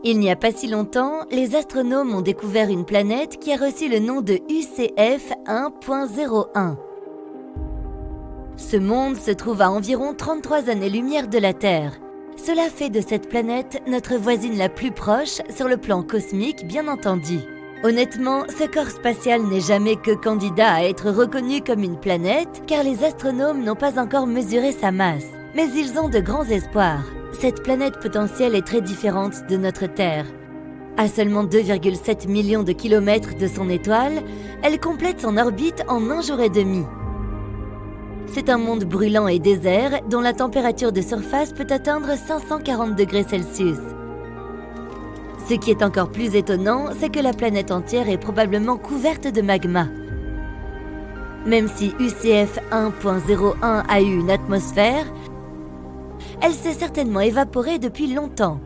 Il n'y a pas si longtemps, les astronomes ont découvert une planète qui a reçu le nom de UCF 1.01. Ce monde se trouve à environ 33 années-lumière de la Terre. Cela fait de cette planète notre voisine la plus proche sur le plan cosmique, bien entendu. Honnêtement, ce corps spatial n'est jamais que candidat à être reconnu comme une planète, car les astronomes n'ont pas encore mesuré sa masse. Mais ils ont de grands espoirs. Cette planète potentielle est très différente de notre Terre. À seulement 2,7 millions de kilomètres de son étoile, elle complète son orbite en 1 jour et demi. C'est un monde brûlant et désert dont la température de surface peut atteindre 540 degrés Celsius. Ce qui est encore plus étonnant, c'est que la planète entière est probablement couverte de magma. Même si UCF 1.01 a eu une atmosphère, elle s'est certainement évaporée depuis longtemps.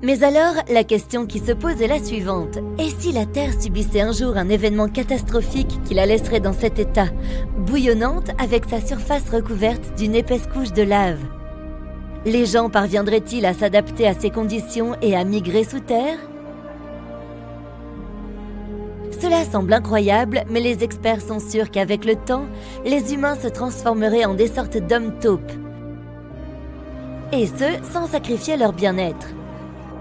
Mais alors, la question qui se pose est la suivante. Et si la Terre subissait un jour un événement catastrophique qui la laisserait dans cet état, bouillonnante avec sa surface recouverte d'une épaisse couche de lave? Les gens parviendraient-ils à s'adapter à ces conditions et à migrer sous terre? Cela semble incroyable, mais les experts sont sûrs qu'avec le temps, les humains se transformeraient en des sortes d'hommes taupes. Et ce, sans sacrifier leur bien-être.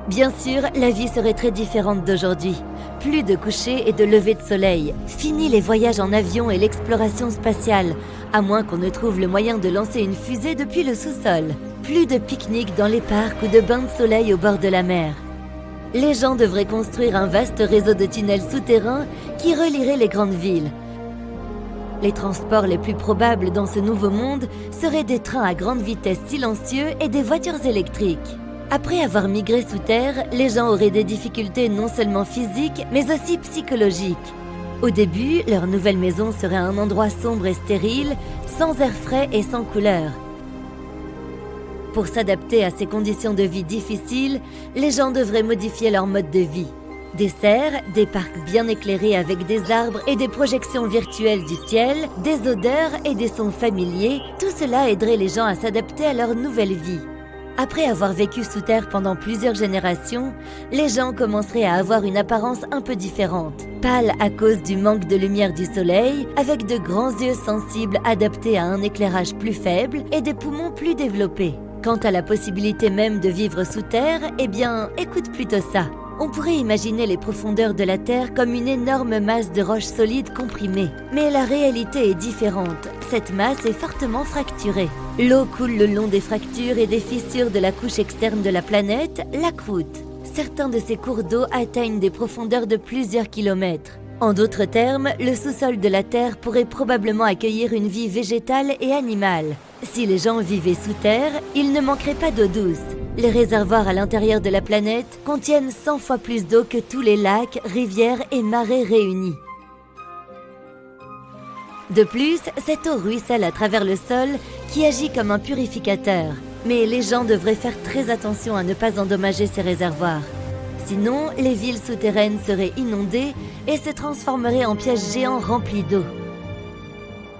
Bien sûr, la vie serait très différente d'aujourd'hui. Plus de coucher et de lever de soleil. Fini les voyages en avion et l'exploration spatiale, à moins qu'on ne trouve le moyen de lancer une fusée depuis le sous-sol. Plus de pique-niques dans les parcs ou de bains de soleil au bord de la mer. Les gens devraient construire un vaste réseau de tunnels souterrains qui relierait les grandes villes. Les transports les plus probables dans ce nouveau monde seraient des trains à grande vitesse silencieux et des voitures électriques. Après avoir migré sous terre, les gens auraient des difficultés non seulement physiques, mais aussi psychologiques. Au début, leur nouvelle maison serait un endroit sombre et stérile, sans air frais et sans couleur. Pour s'adapter à ces conditions de vie difficiles, les gens devraient modifier leur mode de vie. Des serres, des parcs bien éclairés avec des arbres et des projections virtuelles du ciel, des odeurs et des sons familiers, tout cela aiderait les gens à s'adapter à leur nouvelle vie. Après avoir vécu sous terre pendant plusieurs générations, les gens commenceraient à avoir une apparence un peu différente. Pâles à cause du manque de lumière du soleil, avec de grands yeux sensibles adaptés à un éclairage plus faible et des poumons plus développés. Quant à la possibilité même de vivre sous terre, eh bien, écoute plutôt ça. On pourrait imaginer les profondeurs de la Terre comme une énorme masse de roches solides comprimées. Mais la réalité est différente. Cette masse est fortement fracturée. L'eau coule le long des fractures et des fissures de la couche externe de la planète, la croûte. Certains de ces cours d'eau atteignent des profondeurs de plusieurs kilomètres. En d'autres termes, le sous-sol de la Terre pourrait probablement accueillir une vie végétale et animale. Si les gens vivaient sous terre, il ne manquerait pas d'eau douce. Les réservoirs à l'intérieur de la planète contiennent 100 fois plus d'eau que tous les lacs, rivières et marais réunis. De plus, cette eau ruisselle à travers le sol qui agit comme un purificateur. Mais les gens devraient faire très attention à ne pas endommager ces réservoirs. Sinon, les villes souterraines seraient inondées et se transformeraient en pièges géants remplis d'eau.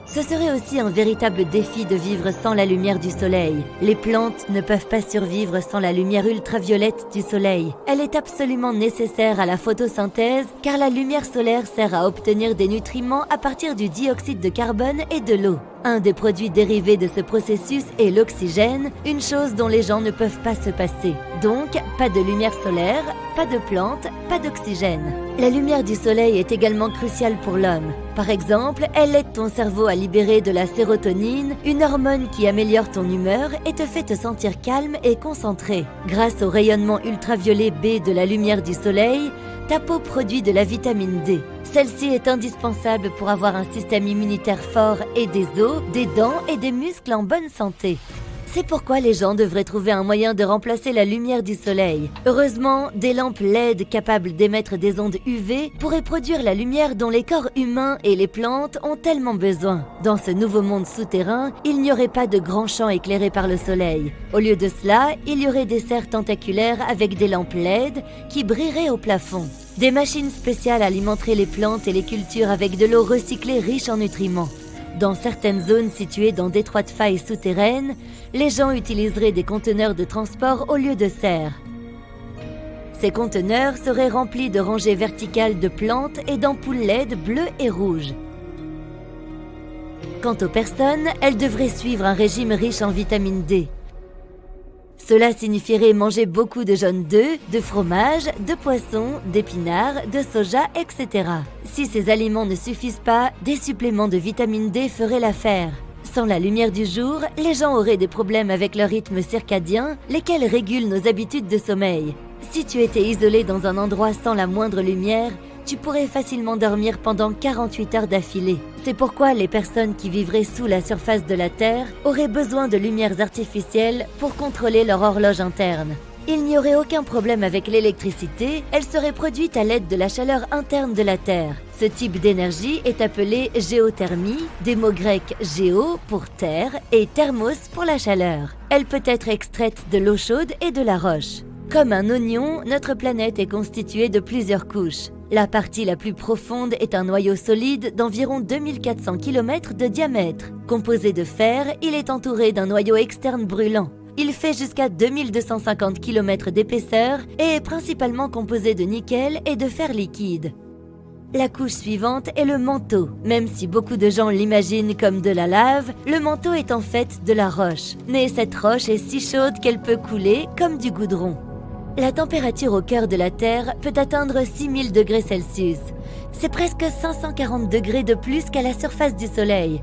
Ce serait aussi un véritable défi de vivre sans la lumière du soleil. Les plantes ne peuvent pas survivre sans la lumière ultraviolette du soleil. Elle est absolument nécessaire à la photosynthèse car la lumière solaire sert à obtenir des nutriments à partir du dioxyde de carbone et de l'eau. Un des produits dérivés de ce processus est l'oxygène, une chose dont les gens ne peuvent pas se passer. Donc, pas de lumière solaire, pas de plantes, pas d'oxygène. La lumière du soleil est également cruciale pour l'homme. Par exemple, elle aide ton cerveau à libérer de la sérotonine, une hormone qui améliore ton humeur et te fait te sentir calme et concentré. Grâce au rayonnement ultraviolet B de la lumière du soleil, ta peau produit de la vitamine D. Celle-ci est indispensable pour avoir un système immunitaire fort et des os, des dents et des muscles en bonne santé. C'est pourquoi les gens devraient trouver un moyen de remplacer la lumière du soleil. Heureusement, des lampes LED capables d'émettre des ondes UV pourraient produire la lumière dont les corps humains et les plantes ont tellement besoin. Dans ce nouveau monde souterrain, il n'y aurait pas de grands champs éclairés par le soleil. Au lieu de cela, il y aurait des serres tentaculaires avec des lampes LED qui brilleraient au plafond. Des machines spéciales alimenteraient les plantes et les cultures avec de l'eau recyclée riche en nutriments. Dans certaines zones situées dans d'étroites failles souterraines, les gens utiliseraient des conteneurs de transport au lieu de serres. Ces conteneurs seraient remplis de rangées verticales de plantes et d'ampoules LED bleues et rouges. Quant aux personnes, elles devraient suivre un régime riche en vitamine D. Cela signifierait manger beaucoup de jaunes d'œufs, de fromage, de poissons, d'épinards, de soja, etc. Si ces aliments ne suffisent pas, des suppléments de vitamine D feraient l'affaire. Sans la lumière du jour, les gens auraient des problèmes avec leur rythme circadien, lesquels régulent nos habitudes de sommeil. Si tu étais isolé dans un endroit sans la moindre lumière, tu pourrais facilement dormir pendant 48 heures d'affilée. C'est pourquoi les personnes qui vivraient sous la surface de la Terre auraient besoin de lumières artificielles pour contrôler leur horloge interne. Il n'y aurait aucun problème avec l'électricité, elle serait produite à l'aide de la chaleur interne de la Terre. Ce type d'énergie est appelé géothermie, des mots grecs géo pour terre et thermos pour la chaleur. Elle peut être extraite de l'eau chaude et de la roche. Comme un oignon, notre planète est constituée de plusieurs couches. La partie la plus profonde est un noyau solide d'environ 2400 km de diamètre. Composé de fer, il est entouré d'un noyau externe brûlant. Il fait jusqu'à 2250 km d'épaisseur et est principalement composé de nickel et de fer liquide. La couche suivante est le manteau. Même si beaucoup de gens l'imaginent comme de la lave, le manteau est en fait de la roche. Mais cette roche est si chaude qu'elle peut couler comme du goudron. La température au cœur de la Terre peut atteindre 6000 degrés Celsius. C'est presque 540 degrés de plus qu'à la surface du Soleil.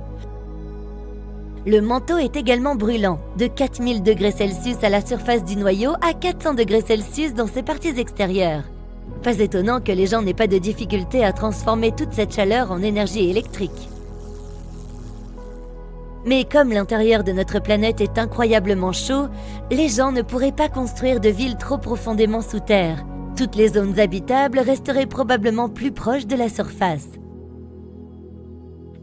Le manteau est également brûlant, de 4000 degrés Celsius à la surface du noyau à 400 degrés Celsius dans ses parties extérieures. Pas étonnant que les gens n'aient pas de difficulté à transformer toute cette chaleur en énergie électrique. Mais comme l'intérieur de notre planète est incroyablement chaud, les gens ne pourraient pas construire de villes trop profondément sous terre. Toutes les zones habitables resteraient probablement plus proches de la surface.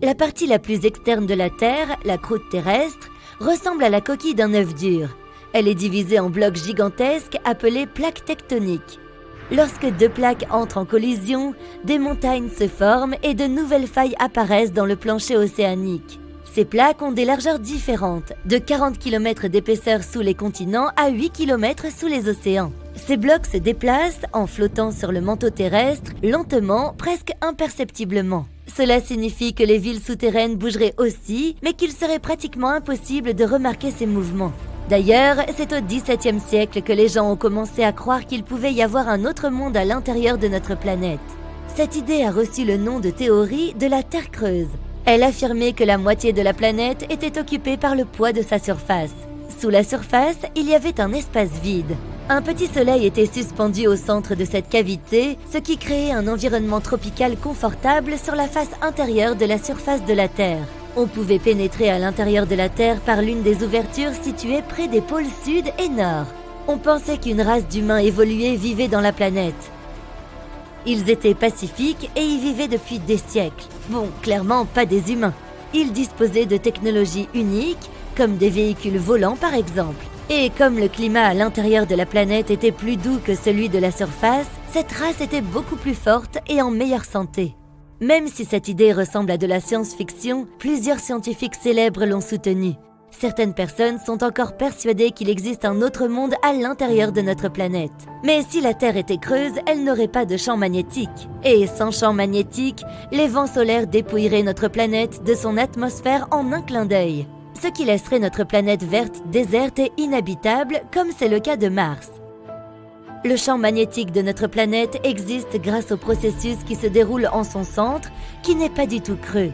La partie la plus externe de la Terre, la croûte terrestre, ressemble à la coquille d'un œuf dur. Elle est divisée en blocs gigantesques appelés plaques tectoniques. Lorsque deux plaques entrent en collision, des montagnes se forment et de nouvelles failles apparaissent dans le plancher océanique. Ces plaques ont des largeurs différentes, de 40 km d'épaisseur sous les continents à 8 km sous les océans. Ces blocs se déplacent en flottant sur le manteau terrestre, lentement, presque imperceptiblement. Cela signifie que les villes souterraines bougeraient aussi, mais qu'il serait pratiquement impossible de remarquer ces mouvements. D'ailleurs, c'est au XVIIe siècle que les gens ont commencé à croire qu'il pouvait y avoir un autre monde à l'intérieur de notre planète. Cette idée a reçu le nom de théorie de la Terre creuse. Elle affirmait que la moitié de la planète était occupée par le poids de sa surface. Sous la surface, il y avait un espace vide. Un petit soleil était suspendu au centre de cette cavité, ce qui créait un environnement tropical confortable sur la face intérieure de la surface de la Terre. On pouvait pénétrer à l'intérieur de la Terre par l'une des ouvertures situées près des pôles sud et nord. On pensait qu'une race d'humains évolués vivait dans la planète. Ils étaient pacifiques et y vivaient depuis des siècles. Bon, clairement pas des humains. Ils disposaient de technologies uniques, comme des véhicules volants par exemple. Et comme le climat à l'intérieur de la planète était plus doux que celui de la surface, cette race était beaucoup plus forte et en meilleure santé. Même si cette idée ressemble à de la science-fiction, plusieurs scientifiques célèbres l'ont soutenue. Certaines personnes sont encore persuadées qu'il existe un autre monde à l'intérieur de notre planète. Mais si la Terre était creuse, elle n'aurait pas de champ magnétique. Et sans champ magnétique, les vents solaires dépouilleraient notre planète de son atmosphère en un clin d'œil. Ce qui laisserait notre planète verte, déserte et inhabitable, comme c'est le cas de Mars. Le champ magnétique de notre planète existe grâce au processus qui se déroule en son centre, qui n'est pas du tout creux.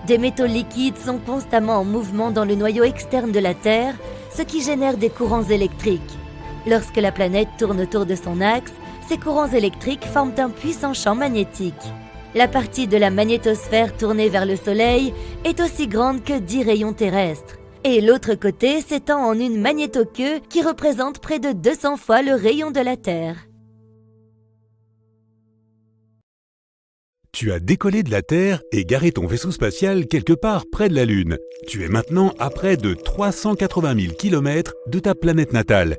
Des métaux liquides sont constamment en mouvement dans le noyau externe de la Terre, ce qui génère des courants électriques. Lorsque la planète tourne autour de son axe, ces courants électriques forment un puissant champ magnétique. La partie de la magnétosphère tournée vers le Soleil est aussi grande que 10 rayons terrestres. Et l'autre côté s'étend en une magnétoqueue qui représente près de 200 fois le rayon de la Terre. Tu as décollé de la Terre et garé ton vaisseau spatial quelque part près de la Lune. Tu es maintenant à près de 380 000 km de ta planète natale.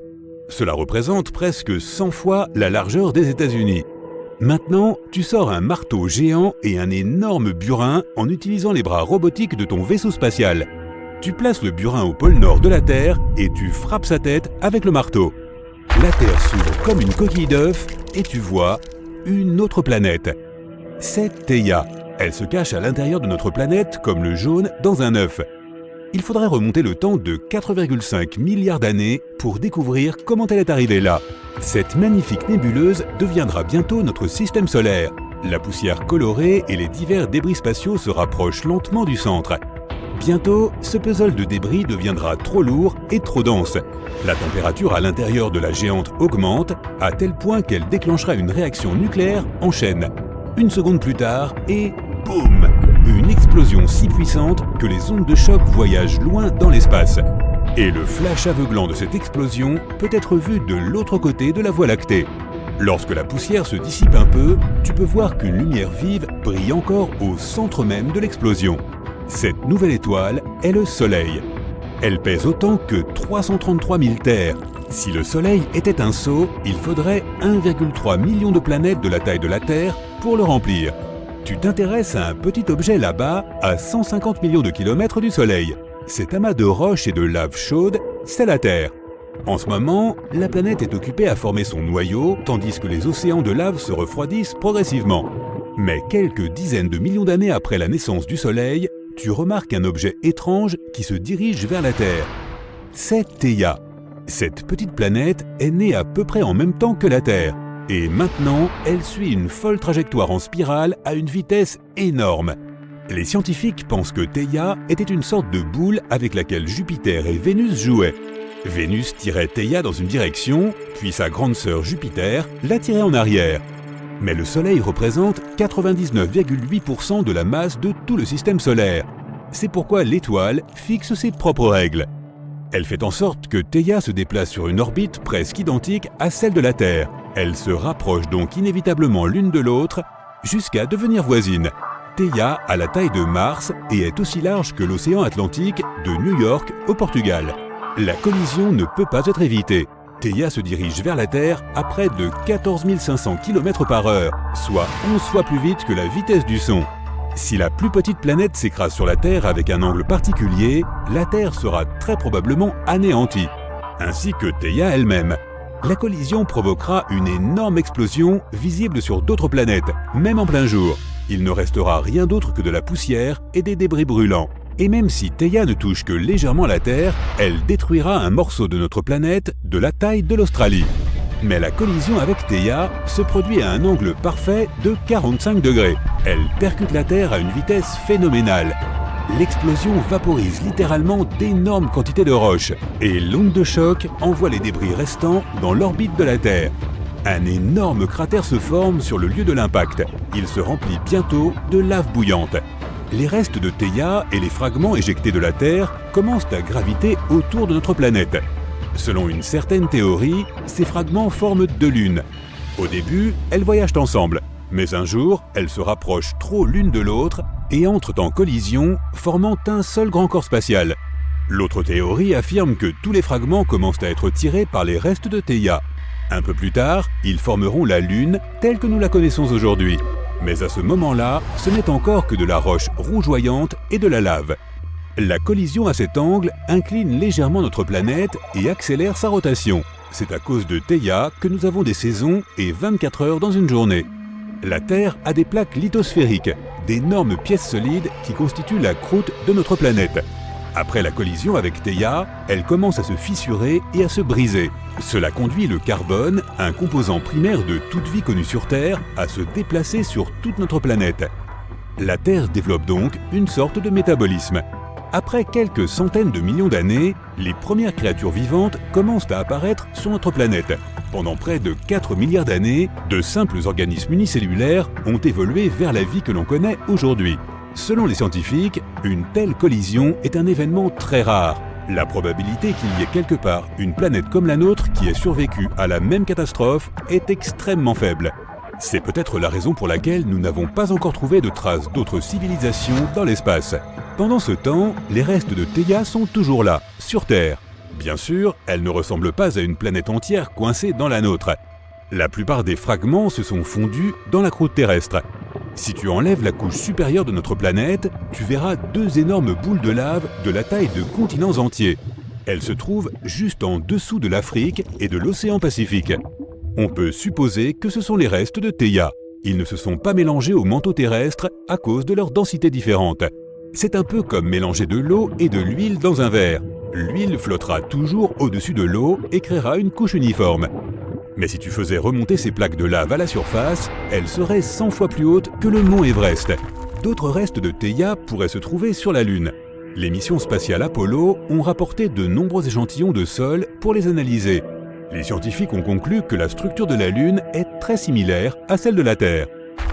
Cela représente presque 100 fois la largeur des États-Unis. Maintenant, tu sors un marteau géant et un énorme burin en utilisant les bras robotiques de ton vaisseau spatial. Tu places le burin au pôle nord de la Terre et tu frappes sa tête avec le marteau. La Terre s'ouvre comme une coquille d'œuf et tu vois une autre planète. C'est Theia. Elle se cache à l'intérieur de notre planète comme le jaune dans un œuf. Il faudrait remonter le temps de 4,5 milliards d'années pour découvrir comment elle est arrivée là. Cette magnifique nébuleuse deviendra bientôt notre système solaire. La poussière colorée et les divers débris spatiaux se rapprochent lentement du centre. Bientôt, ce puzzle de débris deviendra trop lourd et trop dense. La température à l'intérieur de la géante augmente à tel point qu'elle déclenchera une réaction nucléaire en chaîne. Une seconde plus tard et boum! Une explosion si puissante que les ondes de choc voyagent loin dans l'espace. Et le flash aveuglant de cette explosion peut être vu de l'autre côté de la Voie lactée. Lorsque la poussière se dissipe un peu, tu peux voir qu'une lumière vive brille encore au centre même de l'explosion. Cette nouvelle étoile est le Soleil. Elle pèse autant que 333 000 terres. Si le Soleil était un seau, il faudrait 1,3 million de planètes de la taille de la Terre pour le remplir. Tu t'intéresses à un petit objet là-bas, à 150 millions de kilomètres du Soleil. Cet amas de roches et de lave chaude, c'est la Terre. En ce moment, la planète est occupée à former son noyau, tandis que les océans de lave se refroidissent progressivement. Mais quelques dizaines de millions d'années après la naissance du Soleil, tu remarques un objet étrange qui se dirige vers la Terre. C'est Theia. Cette petite planète est née à peu près en même temps que la Terre. Et maintenant, elle suit une folle trajectoire en spirale à une vitesse énorme. Les scientifiques pensent que Theia était une sorte de boule avec laquelle Jupiter et Vénus jouaient. Vénus tirait Theia dans une direction, puis sa grande sœur Jupiter la tirait en arrière. Mais le Soleil représente 99,8% de la masse de tout le système solaire. C'est pourquoi l'étoile fixe ses propres règles. Elle fait en sorte que Theia se déplace sur une orbite presque identique à celle de la Terre. Elles se rapprochent donc inévitablement l'une de l'autre jusqu'à devenir voisines. Theia a la taille de Mars et est aussi large que l'océan Atlantique de New York au Portugal. La collision ne peut pas être évitée. Theia se dirige vers la Terre à près de 14 500 km/h, soit 11 fois plus vite que la vitesse du son. Si la plus petite planète s'écrase sur la Terre avec un angle particulier, la Terre sera très probablement anéantie, ainsi que Theia elle-même. La collision provoquera une énorme explosion visible sur d'autres planètes, même en plein jour. Il ne restera rien d'autre que de la poussière et des débris brûlants. Et même si Theia ne touche que légèrement la Terre, elle détruira un morceau de notre planète de la taille de l'Australie. Mais la collision avec Theia se produit à un angle parfait de 45 degrés. Elle percute la Terre à une vitesse phénoménale. L'explosion vaporise littéralement d'énormes quantités de roches et l'onde de choc envoie les débris restants dans l'orbite de la Terre. Un énorme cratère se forme sur le lieu de l'impact. Il se remplit bientôt de lave bouillante. Les restes de Theia et les fragments éjectés de la Terre commencent à graviter autour de notre planète. Selon une certaine théorie, ces fragments forment deux lunes. Au début, elles voyagent ensemble, mais un jour, elles se rapprochent trop l'une de l'autre et entrent en collision, formant un seul grand corps spatial. L'autre théorie affirme que tous les fragments commencent à être tirés par les restes de Theia. Un peu plus tard, ils formeront la Lune telle que nous la connaissons aujourd'hui. Mais à ce moment-là, ce n'est encore que de la roche rougeoyante et de la lave. La collision à cet angle incline légèrement notre planète et accélère sa rotation. C'est à cause de Theia que nous avons des saisons et 24 heures dans une journée. La Terre a des plaques lithosphériques, d'énormes pièces solides qui constituent la croûte de notre planète. Après la collision avec Theia, elle commence à se fissurer et à se briser. Cela conduit le carbone, un composant primaire de toute vie connue sur Terre, à se déplacer sur toute notre planète. La Terre développe donc une sorte de métabolisme. Après quelques centaines de millions d'années, les premières créatures vivantes commencent à apparaître sur notre planète. Pendant près de 4 milliards d'années, de simples organismes unicellulaires ont évolué vers la vie que l'on connaît aujourd'hui. Selon les scientifiques, une telle collision est un événement très rare. La probabilité qu'il y ait quelque part une planète comme la nôtre qui ait survécu à la même catastrophe est extrêmement faible. C'est peut-être la raison pour laquelle nous n'avons pas encore trouvé de traces d'autres civilisations dans l'espace. Pendant ce temps, les restes de Theia sont toujours là, sur Terre. Bien sûr, elle ne ressemble pas à une planète entière coincée dans la nôtre. La plupart des fragments se sont fondus dans la croûte terrestre. Si tu enlèves la couche supérieure de notre planète, tu verras deux énormes boules de lave de la taille de continents entiers. Elle se trouve juste en dessous de l'Afrique et de l'océan Pacifique. On peut supposer que ce sont les restes de Theia. Ils ne se sont pas mélangés au manteau terrestre à cause de leur densité différente. C'est un peu comme mélanger de l'eau et de l'huile dans un verre. L'huile flottera toujours au-dessus de l'eau et créera une couche uniforme. Mais si tu faisais remonter ces plaques de lave à la surface, elles seraient 100 fois plus hautes que le mont Everest. D'autres restes de Theia pourraient se trouver sur la Lune. Les missions spatiales Apollo ont rapporté de nombreux échantillons de sol pour les analyser. Les scientifiques ont conclu que la structure de la Lune est très similaire à celle de la Terre.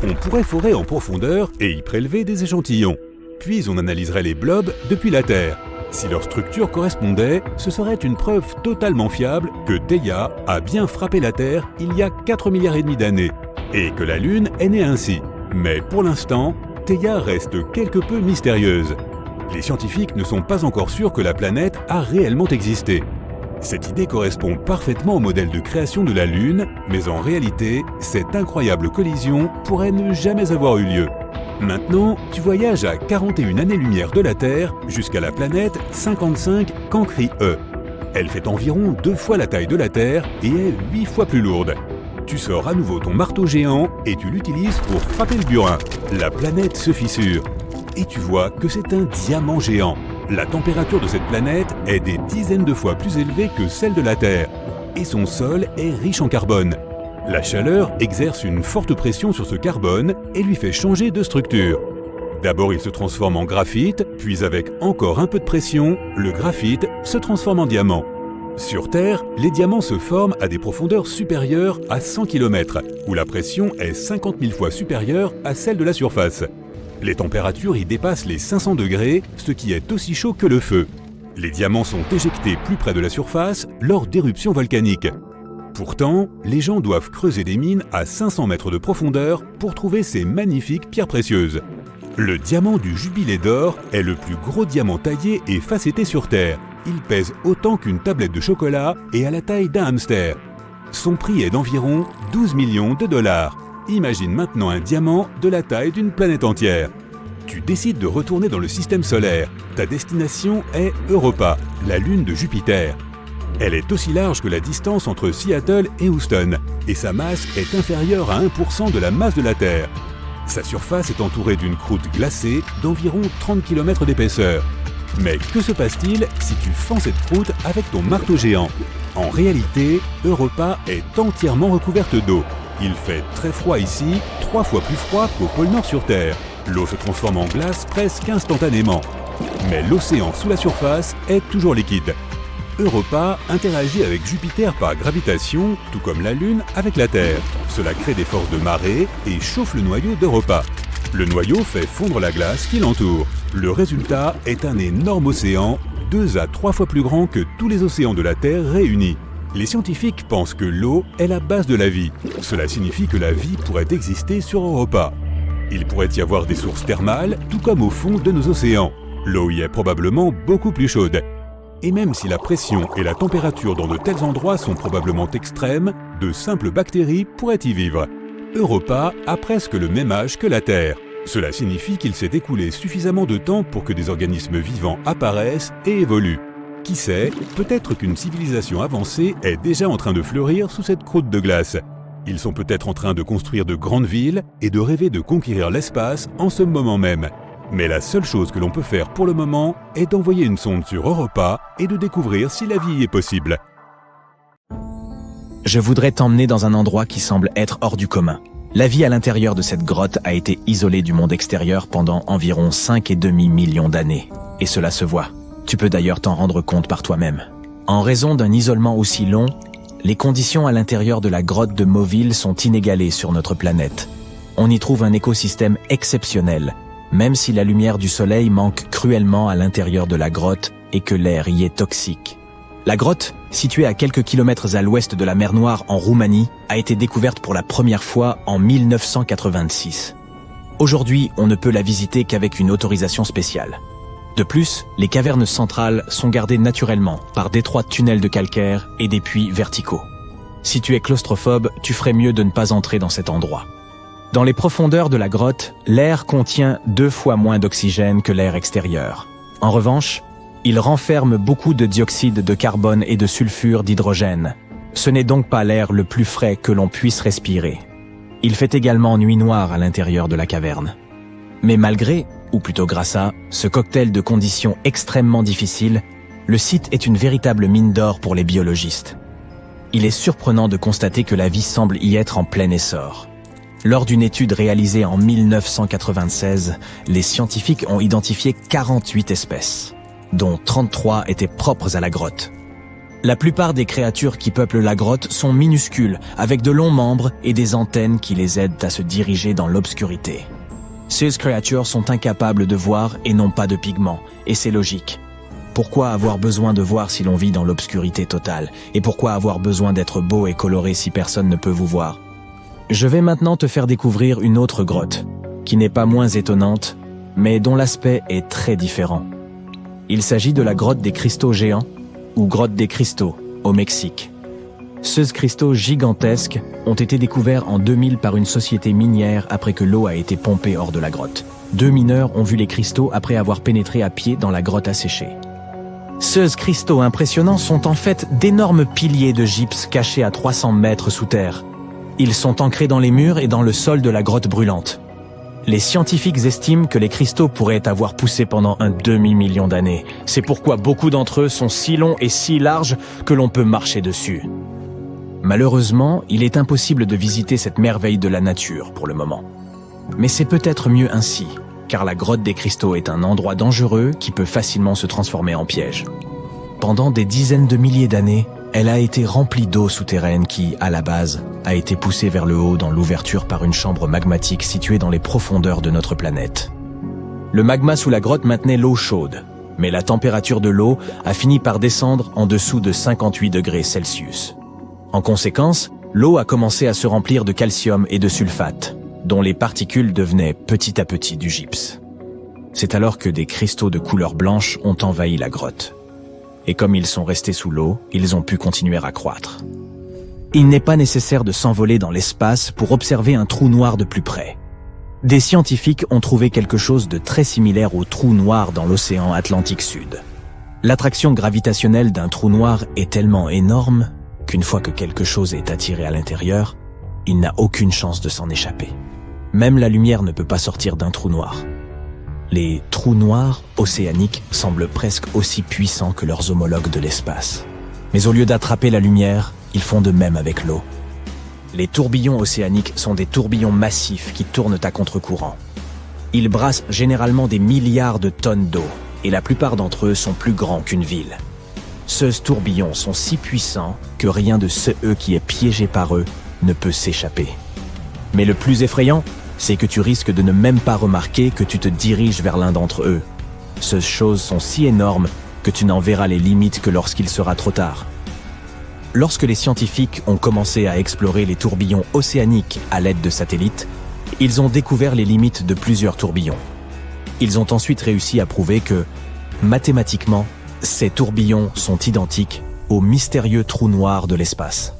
On pourrait forer en profondeur et y prélever des échantillons. Puis on analyserait les blobs depuis la Terre. Si leur structure correspondait, ce serait une preuve totalement fiable que Theia a bien frappé la Terre il y a 4,5 milliards d'années, et que la Lune est née ainsi. Mais pour l'instant, Theia reste quelque peu mystérieuse. Les scientifiques ne sont pas encore sûrs que la planète a réellement existé. Cette idée correspond parfaitement au modèle de création de la Lune, mais en réalité, cette incroyable collision pourrait ne jamais avoir eu lieu. Maintenant, tu voyages à 41 années-lumière de la Terre jusqu'à la planète 55 Cancri E. Elle fait environ 2 fois la taille de la Terre et est 8 fois plus lourde. Tu sors à nouveau ton marteau géant et tu l'utilises pour frapper le burin. La planète se fissure. Et tu vois que c'est un diamant géant. La température de cette planète est des dizaines de fois plus élevée que celle de la Terre. Et son sol est riche en carbone. La chaleur exerce une forte pression sur ce carbone et lui fait changer de structure. D'abord, il se transforme en graphite, puis avec encore un peu de pression, le graphite se transforme en diamant. Sur Terre, les diamants se forment à des profondeurs supérieures à 100 km, où la pression est 50 000 fois supérieure à celle de la surface. Les températures y dépassent les 500 degrés, ce qui est aussi chaud que le feu. Les diamants sont éjectés plus près de la surface lors d'éruptions volcaniques. Pourtant, les gens doivent creuser des mines à 500 mètres de profondeur pour trouver ces magnifiques pierres précieuses. Le diamant du Jubilé d'or est le plus gros diamant taillé et facetté sur Terre. Il pèse autant qu'une tablette de chocolat et a la taille d'un hamster. Son prix est d'environ 12 millions de dollars. Imagine maintenant un diamant de la taille d'une planète entière. Tu décides de retourner dans le système solaire. Ta destination est Europa, la lune de Jupiter. Elle est aussi large que la distance entre Seattle et Houston, et sa masse est inférieure à 1% de la masse de la Terre. Sa surface est entourée d'une croûte glacée d'environ 30 km d'épaisseur. Mais que se passe-t-il si tu fends cette croûte avec ton marteau géant? En réalité, Europa est entièrement recouverte d'eau. Il fait très froid ici, 3 fois plus froid qu'au pôle Nord sur Terre. L'eau se transforme en glace presque instantanément. Mais l'océan sous la surface est toujours liquide. Europa interagit avec Jupiter par gravitation, tout comme la Lune avec la Terre. Cela crée des forces de marée et chauffe le noyau d'Europa. Le noyau fait fondre la glace qui l'entoure. Le résultat est un énorme océan, 2 à 3 fois plus grand que tous les océans de la Terre réunis. Les scientifiques pensent que l'eau est la base de la vie. Cela signifie que la vie pourrait exister sur Europa. Il pourrait y avoir des sources thermales, tout comme au fond de nos océans. L'eau y est probablement beaucoup plus chaude. Et même si la pression et la température dans de tels endroits sont probablement extrêmes, de simples bactéries pourraient y vivre. Europa a presque le même âge que la Terre. Cela signifie qu'il s'est écoulé suffisamment de temps pour que des organismes vivants apparaissent et évoluent. Qui sait, peut-être qu'une civilisation avancée est déjà en train de fleurir sous cette croûte de glace. Ils sont peut-être en train de construire de grandes villes et de rêver de conquérir l'espace en ce moment même. Mais la seule chose que l'on peut faire pour le moment est d'envoyer une sonde sur Europa et de découvrir si la vie est possible. Je voudrais t'emmener dans un endroit qui semble être hors du commun. La vie à l'intérieur de cette grotte a été isolée du monde extérieur pendant environ 5,5 millions d'années. Et cela se voit. Tu peux d'ailleurs t'en rendre compte par toi-même. En raison d'un isolement aussi long, les conditions à l'intérieur de la grotte de Moville sont inégalées sur notre planète. On y trouve un écosystème exceptionnel, même si la lumière du soleil manque cruellement à l'intérieur de la grotte et que l'air y est toxique. La grotte, située à quelques kilomètres à l'ouest de la mer Noire en Roumanie, a été découverte pour la première fois en 1986. Aujourd'hui, on ne peut la visiter qu'avec une autorisation spéciale. De plus, les cavernes centrales sont gardées naturellement par d'étroits tunnels de calcaire et des puits verticaux. Si tu es claustrophobe, tu ferais mieux de ne pas entrer dans cet endroit. Dans les profondeurs de la grotte, l'air contient 2 fois moins d'oxygène que l'air extérieur. En revanche, Il renferme beaucoup de dioxyde de carbone et de sulfure d'hydrogène. Ce n'est donc pas l'air le plus frais que l'on puisse respirer. Il fait également nuit noire à l'intérieur de la caverne. Mais malgré, ou plutôt grâce à, ce cocktail de conditions extrêmement difficiles, le site est une véritable mine d'or pour les biologistes. Il est surprenant de constater que la vie semble y être en plein essor. Lors d'une étude réalisée en 1996, les scientifiques ont identifié 48 espèces, dont 33 étaient propres à la grotte. La plupart des créatures qui peuplent la grotte sont minuscules, avec de longs membres et des antennes qui les aident à se diriger dans l'obscurité. Ces créatures sont incapables de voir et n'ont pas de pigments, et c'est logique. Pourquoi avoir besoin de voir si l'on vit dans l'obscurité totale? Et pourquoi avoir besoin d'être beau et coloré si personne ne peut vous voir? Je vais maintenant te faire découvrir une autre grotte, qui n'est pas moins étonnante, mais dont l'aspect est très différent. Il s'agit de la grotte des cristaux géants, ou grotte des cristaux, au Mexique. Ces cristaux gigantesques ont été découverts en 2000 par une société minière après que l'eau a été pompée hors de la grotte. 2 mineurs ont vu les cristaux après avoir pénétré à pied dans la grotte asséchée. Ces cristaux impressionnants sont en fait d'énormes piliers de gypse cachés à 300 mètres sous terre. Ils sont ancrés dans les murs et dans le sol de la grotte brûlante. Les scientifiques estiment que les cristaux pourraient avoir poussé pendant un demi-million d'années. C'est pourquoi beaucoup d'entre eux sont si longs et si larges que l'on peut marcher dessus. Malheureusement, il est impossible de visiter cette merveille de la nature pour le moment. Mais c'est peut-être mieux ainsi, car la grotte des cristaux est un endroit dangereux qui peut facilement se transformer en piège. Pendant des dizaines de milliers d'années, elle a été remplie d'eau souterraine qui, à la base, a été poussée vers le haut dans l'ouverture par une chambre magmatique située dans les profondeurs de notre planète. Le magma sous la grotte maintenait l'eau chaude, mais la température de l'eau a fini par descendre en dessous de 58 degrés Celsius. En conséquence, l'eau a commencé à se remplir de calcium et de sulfate, dont les particules devenaient petit à petit du gypse. C'est alors que des cristaux de couleur blanche ont envahi la grotte. Et comme ils sont restés sous l'eau, ils ont pu continuer à croître. Il n'est pas nécessaire de s'envoler dans l'espace pour observer un trou noir de plus près. Des scientifiques ont trouvé quelque chose de très similaire au trou noir dans l'océan Atlantique Sud. L'attraction gravitationnelle d'un trou noir est tellement énorme qu'une fois que quelque chose est attiré à l'intérieur, il n'a aucune chance de s'en échapper. Même la lumière ne peut pas sortir d'un trou noir. Les trous noirs océaniques semblent presque aussi puissants que leurs homologues de l'espace. Mais au lieu d'attraper la lumière, ils font de même avec l'eau. Les tourbillons océaniques sont des tourbillons massifs qui tournent à contre-courant. Ils brassent généralement des milliards de tonnes d'eau, et la plupart d'entre eux sont plus grands qu'une ville. Ces tourbillons sont si puissants que rien de ce qui est piégé par eux ne peut s'échapper. Mais le plus effrayant, c'est que tu risques de ne même pas remarquer que tu te diriges vers l'un d'entre eux. Ces choses sont si énormes que tu n'en verras les limites que lorsqu'il sera trop tard. Lorsque les scientifiques ont commencé à explorer les tourbillons océaniques à l'aide de satellites, ils ont découvert les limites de plusieurs tourbillons. Ils ont ensuite réussi à prouver que, mathématiquement, ces tourbillons sont identiques aux mystérieux trous noirs de l'espace.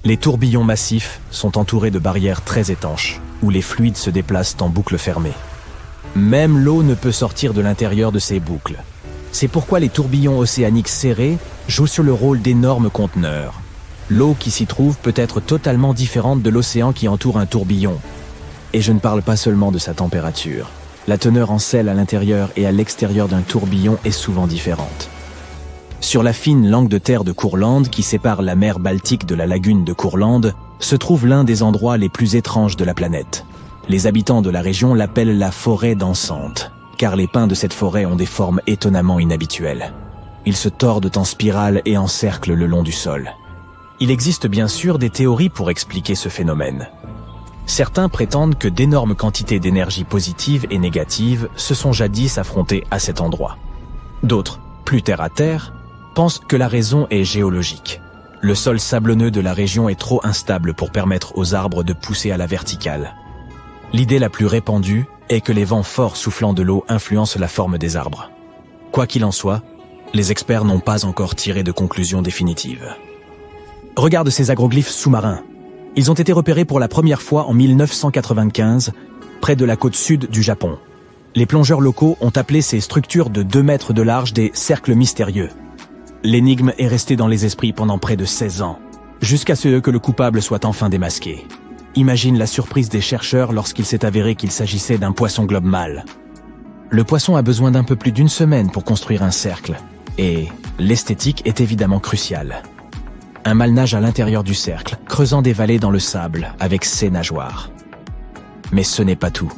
Les tourbillons massifs sont entourés de barrières très étanches, où les fluides se déplacent en boucles fermées. Même l'eau ne peut sortir de l'intérieur de ces boucles. C'est pourquoi les tourbillons océaniques serrés jouent sur le rôle d'énormes conteneurs. L'eau qui s'y trouve peut être totalement différente de l'océan qui entoure un tourbillon. Et je ne parle pas seulement de sa température. La teneur en sel à l'intérieur et à l'extérieur d'un tourbillon est souvent différente. Sur la fine langue de terre de Courlande qui sépare la mer Baltique de la lagune de Courlande, se trouve l'un des endroits les plus étranges de la planète. Les habitants de la région l'appellent la forêt dansante, car les pins de cette forêt ont des formes étonnamment inhabituelles. Ils se tordent en spirale et en cercle le long du sol. Il existe bien sûr des théories pour expliquer ce phénomène. Certains prétendent que d'énormes quantités d'énergie positive et négative se sont jadis affrontées à cet endroit. D'autres, plus terre à terre, pensent que la raison est géologique. Le sol sablonneux de la région est trop instable pour permettre aux arbres de pousser à la verticale. L'idée la plus répandue est que les vents forts soufflant de l'eau influencent la forme des arbres. Quoi qu'il en soit, les experts n'ont pas encore tiré de conclusion définitive. Regarde ces agroglyphes sous-marins. Ils ont été repérés pour la première fois en 1995, près de la côte sud du Japon. Les plongeurs locaux ont appelé ces structures de 2 mètres de large des cercles mystérieux. L'énigme est restée dans les esprits pendant près de 16 ans, jusqu'à ce que le coupable soit enfin démasqué. Imagine la surprise des chercheurs lorsqu'il s'est avéré qu'il s'agissait d'un poisson globe mâle. Le poisson a besoin d'un peu plus d'1 semaine pour construire un cercle, et l'esthétique est évidemment cruciale. Un mâle nage à l'intérieur du cercle, creusant des vallées dans le sable avec ses nageoires. Mais ce n'est pas tout.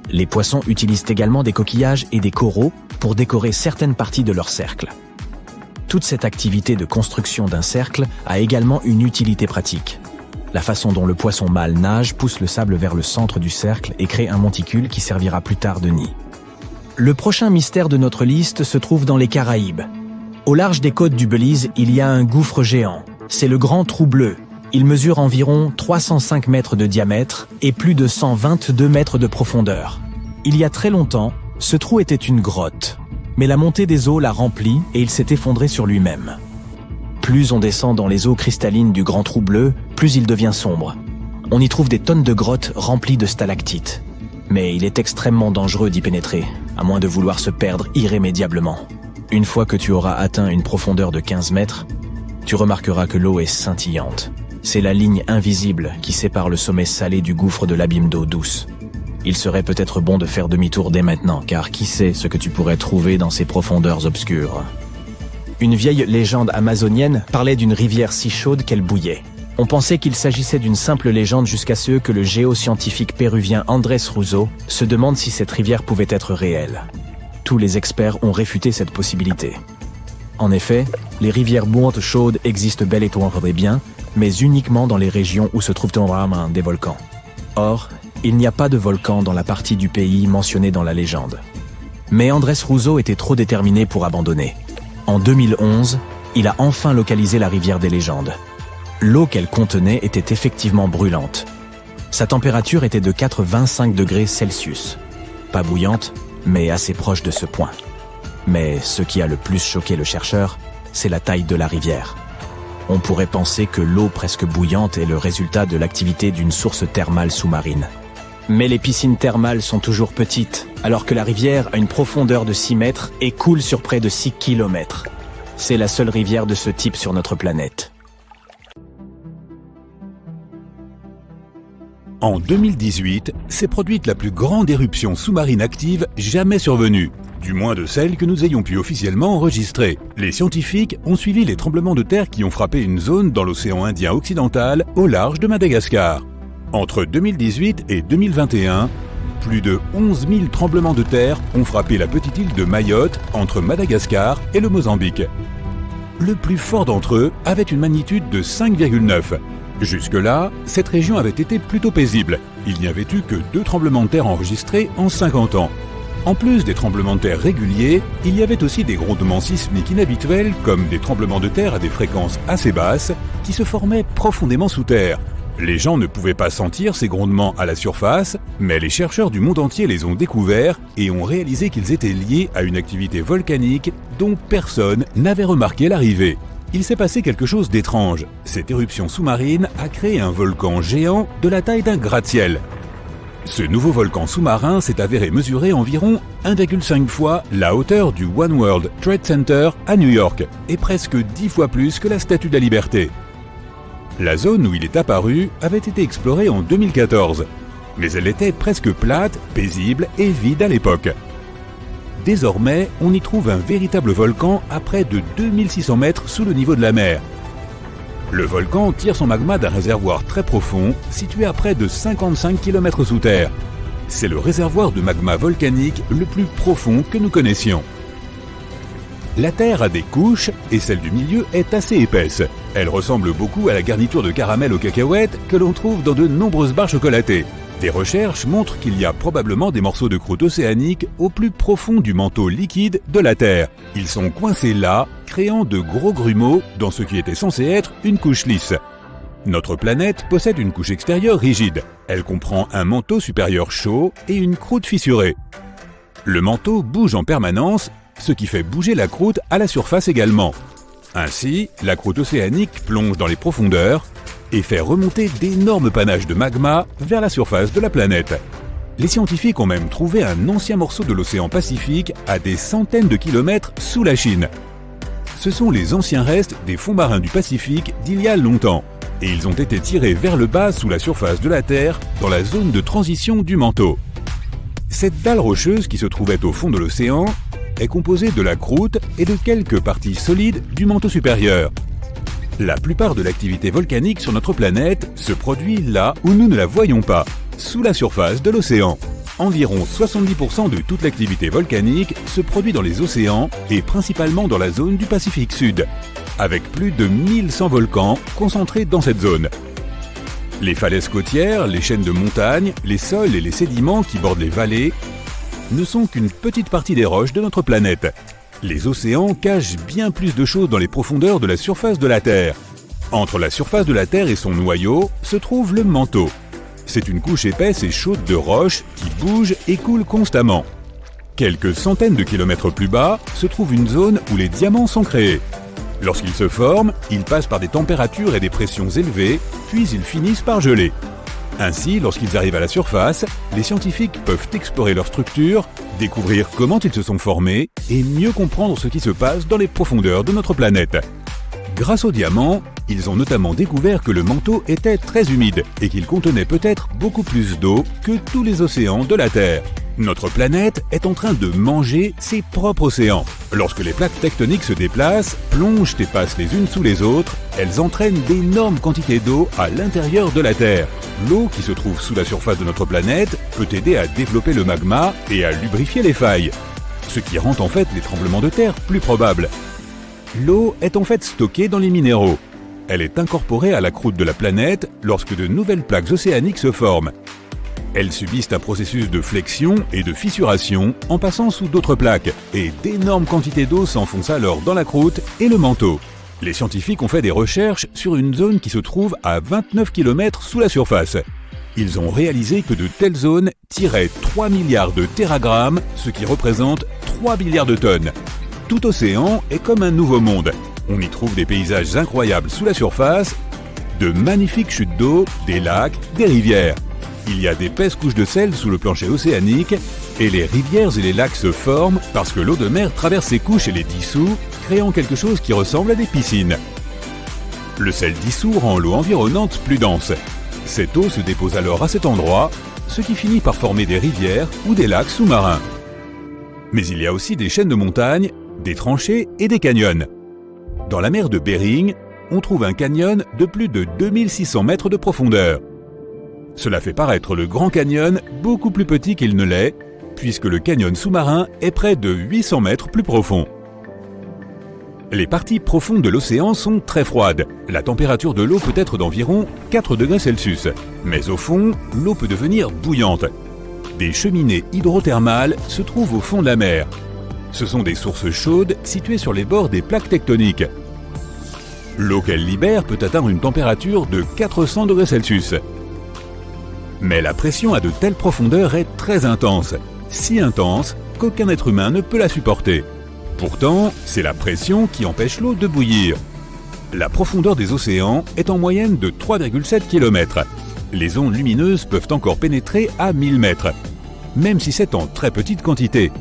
Les poissons utilisent également des coquillages et des coraux pour décorer certaines parties de leur cercle. Toute cette activité de construction d'un cercle a également une utilité pratique. La façon dont le poisson mâle nage pousse le sable vers le centre du cercle et crée un monticule qui servira plus tard de nid. Le prochain mystère de notre liste se trouve dans les Caraïbes. Au large des côtes du Belize, il y a un gouffre géant. C'est le Grand Trou Bleu. Il mesure environ 305 mètres de diamètre et plus de 122 mètres de profondeur. Il y a très longtemps, ce trou était une grotte. Mais la montée des eaux l'a rempli et il s'est effondré sur lui-même. Plus on descend dans les eaux cristallines du Grand Trou Bleu, plus il devient sombre. On y trouve des tonnes de grottes remplies de stalactites. Mais il est extrêmement dangereux d'y pénétrer, à moins de vouloir se perdre irrémédiablement. Une fois que tu auras atteint une profondeur de 15 mètres, tu remarqueras que l'eau est scintillante. C'est la ligne invisible qui sépare le sommet salé du gouffre de l'abîme d'eau douce. Il serait peut-être bon de faire demi-tour dès maintenant, car qui sait ce que tu pourrais trouver dans ces profondeurs obscures. Une vieille légende amazonienne parlait d'une rivière si chaude qu'elle bouillait. On pensait qu'il s'agissait d'une simple légende jusqu'à ce que le géoscientifique péruvien Andrés Russo se demande si cette rivière pouvait être réelle. Tous les experts ont réfuté cette possibilité. En effet, les rivières bouillantes chaudes existent bel et bien, mais uniquement dans les régions où se trouvent des volcans. Or, il n'y a pas de volcan dans la partie du pays mentionnée dans la légende. Mais Andrés Russo était trop déterminé pour abandonner. En 2011, il a enfin localisé la rivière des légendes. L'eau qu'elle contenait était effectivement brûlante. Sa température était de 85 degrés Celsius. Pas bouillante, mais assez proche de ce point. Mais ce qui a le plus choqué le chercheur, c'est la taille de la rivière. On pourrait penser que l'eau presque bouillante est le résultat de l'activité d'une source thermale sous-marine. Mais les piscines thermales sont toujours petites, alors que la rivière a une profondeur de 6 mètres et coule sur près de 6 kilomètres. C'est la seule rivière de ce type sur notre planète. En 2018, s'est produite la plus grande éruption sous-marine active jamais survenue, du moins de celle que nous ayons pu officiellement enregistrer. Les scientifiques ont suivi les tremblements de terre qui ont frappé une zone dans l'océan Indien occidental au large de Madagascar. Entre 2018 et 2021, plus de 11 000 tremblements de terre ont frappé la petite île de Mayotte entre Madagascar et le Mozambique. Le plus fort d'entre eux avait une magnitude de 5,9. Jusque-là, cette région avait été plutôt paisible. Il n'y avait eu que 2 tremblements de terre enregistrés en 50 ans. En plus des tremblements de terre réguliers, il y avait aussi des grondements sismiques inhabituels, comme des tremblements de terre à des fréquences assez basses, qui se formaient profondément sous terre. Les gens ne pouvaient pas sentir ces grondements à la surface, mais les chercheurs du monde entier les ont découverts et ont réalisé qu'ils étaient liés à une activité volcanique dont personne n'avait remarqué l'arrivée. Il s'est passé quelque chose d'étrange. Cette éruption sous-marine a créé un volcan géant de la taille d'un gratte-ciel. Ce nouveau volcan sous-marin s'est avéré mesurer environ 1,5 fois la hauteur du One World Trade Center à New York et presque 10 fois plus que la Statue de la Liberté. La zone où il est apparu avait été explorée en 2014, mais elle était presque plate, paisible et vide à l'époque. Désormais, on y trouve un véritable volcan à près de 2600 mètres sous le niveau de la mer. Le volcan tire son magma d'un réservoir très profond, situé à près de 55 km sous terre. C'est le réservoir de magma volcanique le plus profond que nous connaissions. La Terre a des couches et celle du milieu est assez épaisse. Elle ressemble beaucoup à la garniture de caramel aux cacahuètes que l'on trouve dans de nombreuses barres chocolatées. Des recherches montrent qu'il y a probablement des morceaux de croûte océanique au plus profond du manteau liquide de la Terre. Ils sont coincés là, créant de gros grumeaux dans ce qui était censé être une couche lisse. Notre planète possède une couche extérieure rigide. Elle comprend un manteau supérieur chaud et une croûte fissurée. Le manteau bouge en permanence, ce qui fait bouger la croûte à la surface également. Ainsi, la croûte océanique plonge dans les profondeurs et fait remonter d'énormes panaches de magma vers la surface de la planète. Les scientifiques ont même trouvé un ancien morceau de l'océan Pacifique à des centaines de kilomètres sous la Chine. Ce sont les anciens restes des fonds marins du Pacifique d'il y a longtemps, et ils ont été tirés vers le bas sous la surface de la Terre, dans la zone de transition du manteau. Cette dalle rocheuse qui se trouvait au fond de l'océan est composée de la croûte et de quelques parties solides du manteau supérieur. La plupart de l'activité volcanique sur notre planète se produit là où nous ne la voyons pas, sous la surface de l'océan. Environ 70% de toute l'activité volcanique se produit dans les océans et principalement dans la zone du Pacifique Sud, avec plus de 1100 volcans concentrés dans cette zone. Les falaises côtières, les chaînes de montagnes, les sols et les sédiments qui bordent les vallées ne sont qu'une petite partie des roches de notre planète. Les océans cachent bien plus de choses dans les profondeurs de la surface de la Terre. Entre la surface de la Terre et son noyau se trouve le manteau. C'est une couche épaisse et chaude de roches qui bouge et coule constamment. Quelques centaines de kilomètres plus bas se trouve une zone où les diamants sont créés. Lorsqu'ils se forment, ils passent par des températures et des pressions élevées, puis ils finissent par geler. Ainsi, lorsqu'ils arrivent à la surface, les scientifiques peuvent explorer leur structure, découvrir comment ils se sont formés et mieux comprendre ce qui se passe dans les profondeurs de notre planète. Grâce aux diamants, ils ont notamment découvert que le manteau était très humide et qu'il contenait peut-être beaucoup plus d'eau que tous les océans de la Terre. Notre planète est en train de manger ses propres océans. Lorsque les plaques tectoniques se déplacent, plongent et passent les unes sous les autres, elles entraînent d'énormes quantités d'eau à l'intérieur de la Terre. L'eau qui se trouve sous la surface de notre planète peut aider à développer le magma et à lubrifier les failles, ce qui rend en fait les tremblements de terre plus probables. L'eau est en fait stockée dans les minéraux. Elle est incorporée à la croûte de la planète lorsque de nouvelles plaques océaniques se forment. Elles subissent un processus de flexion et de fissuration en passant sous d'autres plaques, et d'énormes quantités d'eau s'enfoncent alors dans la croûte et le manteau. Les scientifiques ont fait des recherches sur une zone qui se trouve à 29 km sous la surface. Ils ont réalisé que de telles zones tiraient 3 milliards de téragrammes, ce qui représente 3 milliards de tonnes. Tout océan est comme un nouveau monde. On y trouve des paysages incroyables sous la surface, de magnifiques chutes d'eau, des lacs, des rivières. Il y a d'épaisses couches de sel sous le plancher océanique et les rivières et les lacs se forment parce que l'eau de mer traverse ces couches et les dissout, créant quelque chose qui ressemble à des piscines. Le sel dissous rend l'eau environnante plus dense. Cette eau se dépose alors à cet endroit, ce qui finit par former des rivières ou des lacs sous-marins. Mais il y a aussi des chaînes de montagnes, des tranchées et des canyons. Dans la mer de Bering, on trouve un canyon de plus de 2600 mètres de profondeur. Cela fait paraître le Grand Canyon beaucoup plus petit qu'il ne l'est, puisque le canyon sous-marin est près de 800 mètres plus profond. Les parties profondes de l'océan sont très froides. La température de l'eau peut être d'environ 4 degrés Celsius. Mais au fond, l'eau peut devenir bouillante. Des cheminées hydrothermales se trouvent au fond de la mer. Ce sont des sources chaudes situées sur les bords des plaques tectoniques. L'eau qu'elles libèrent peut atteindre une température de 400 degrés Celsius. Mais la pression à de telles profondeurs est très intense, si intense qu'aucun être humain ne peut la supporter. Pourtant, c'est la pression qui empêche l'eau de bouillir. La profondeur des océans est en moyenne de 3,7 km. Les ondes lumineuses peuvent encore pénétrer à 1000 mètres, même si c'est en très petite quantité,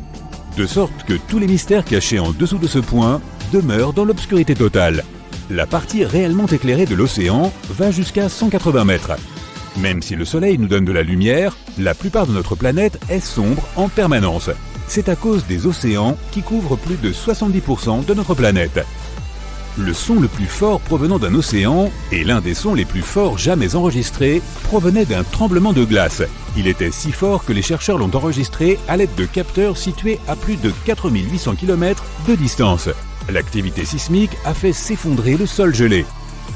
de sorte que tous les mystères cachés en dessous de ce point demeurent dans l'obscurité totale. La partie réellement éclairée de l'océan va jusqu'à 180 mètres. Même si le Soleil nous donne de la lumière, la plupart de notre planète est sombre en permanence. C'est à cause des océans qui couvrent plus de 70% de notre planète. Le son le plus fort provenant d'un océan, et l'un des sons les plus forts jamais enregistrés, provenait d'un tremblement de glace. Il était si fort que les chercheurs l'ont enregistré à l'aide de capteurs situés à plus de 4800 km de distance. L'activité sismique a fait s'effondrer le sol gelé.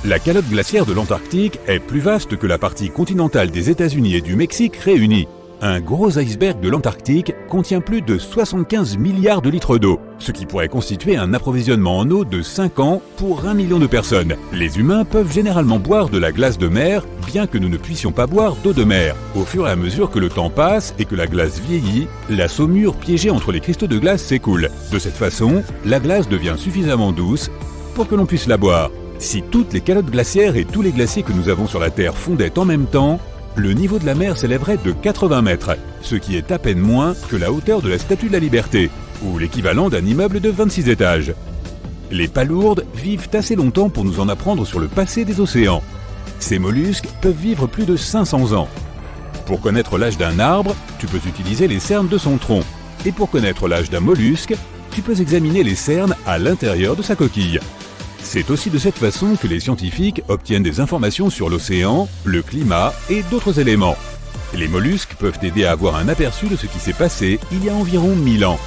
La calotte glaciaire de l'Antarctique est plus vaste que la partie continentale des États-Unis et du Mexique réunis. Un gros iceberg de l'Antarctique contient plus de 75 milliards de litres d'eau, ce qui pourrait constituer un approvisionnement en eau de 5 ans pour 1 million de personnes. Les humains peuvent généralement boire de la glace de mer, bien que nous ne puissions pas boire d'eau de mer. Au fur et à mesure que le temps passe et que la glace vieillit, la saumure piégée entre les cristaux de glace s'écoule. De cette façon, la glace devient suffisamment douce pour que l'on puisse la boire. Si toutes les calottes glaciaires et tous les glaciers que nous avons sur la Terre fondaient en même temps, le niveau de la mer s'élèverait de 80 mètres, ce qui est à peine moins que la hauteur de la Statue de la Liberté, ou l'équivalent d'un immeuble de 26 étages. Les palourdes vivent assez longtemps pour nous en apprendre sur le passé des océans. Ces mollusques peuvent vivre plus de 500 ans. Pour connaître l'âge d'un arbre, tu peux utiliser les cernes de son tronc. Et pour connaître l'âge d'un mollusque, tu peux examiner les cernes à l'intérieur de sa coquille. C'est aussi de cette façon que les scientifiques obtiennent des informations sur l'océan, le climat et d'autres éléments. Les mollusques peuvent aider à avoir un aperçu de ce qui s'est passé il y a environ 1000 ans.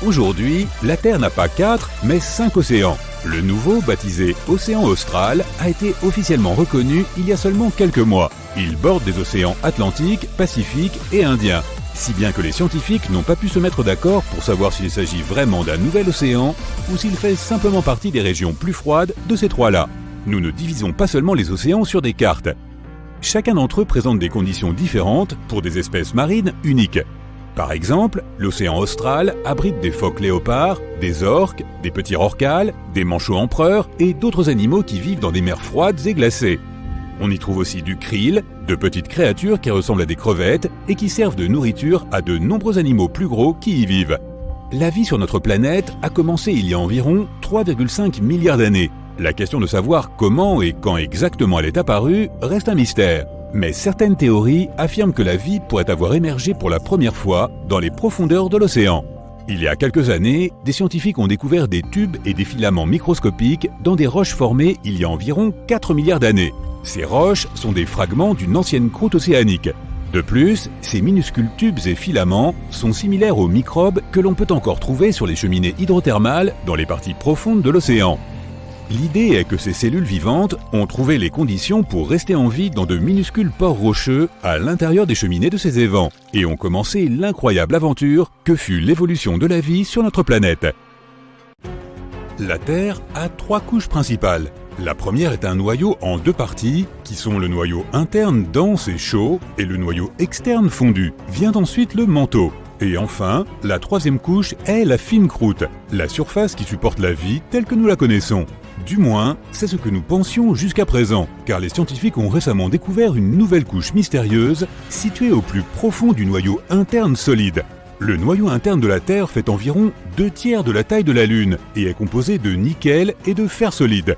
Aujourd'hui, la Terre n'a pas 4, mais 5 océans. Le nouveau, baptisé Océan Austral, a été officiellement reconnu il y a seulement quelques mois. Il borde des océans Atlantique, Pacifique et Indien. Si bien que les scientifiques n'ont pas pu se mettre d'accord pour savoir s'il s'agit vraiment d'un nouvel océan ou s'il fait simplement partie des régions plus froides de ces trois-là. Nous ne divisons pas seulement les océans sur des cartes. Chacun d'entre eux présente des conditions différentes pour des espèces marines uniques. Par exemple, l'océan austral abrite des phoques léopards, des orques, des petits rorquals, des manchots empereurs et d'autres animaux qui vivent dans des mers froides et glacées. On y trouve aussi du krill, de petites créatures qui ressemblent à des crevettes et qui servent de nourriture à de nombreux animaux plus gros qui y vivent. La vie sur notre planète a commencé il y a environ 3,5 milliards d'années. La question de savoir comment et quand exactement elle est apparue reste un mystère. Mais certaines théories affirment que la vie pourrait avoir émergé pour la première fois dans les profondeurs de l'océan. Il y a quelques années, des scientifiques ont découvert des tubes et des filaments microscopiques dans des roches formées il y a environ 4 milliards d'années. Ces roches sont des fragments d'une ancienne croûte océanique. De plus, ces minuscules tubes et filaments sont similaires aux microbes que l'on peut encore trouver sur les cheminées hydrothermales dans les parties profondes de l'océan. L'idée est que ces cellules vivantes ont trouvé les conditions pour rester en vie dans de minuscules pores rocheux à l'intérieur des cheminées de ces évents et ont commencé l'incroyable aventure que fut l'évolution de la vie sur notre planète. La Terre a 3 couches principales. La première est un noyau en 2 parties, qui sont le noyau interne dense et chaud et le noyau externe fondu. Vient ensuite le manteau. Et enfin, la 3e couche est la fine croûte, la surface qui supporte la vie telle que nous la connaissons. Du moins, c'est ce que nous pensions jusqu'à présent, car les scientifiques ont récemment découvert une nouvelle couche mystérieuse située au plus profond du noyau interne solide. Le noyau interne de la Terre fait environ 2/3 de la taille de la Lune et est composé de nickel et de fer solide.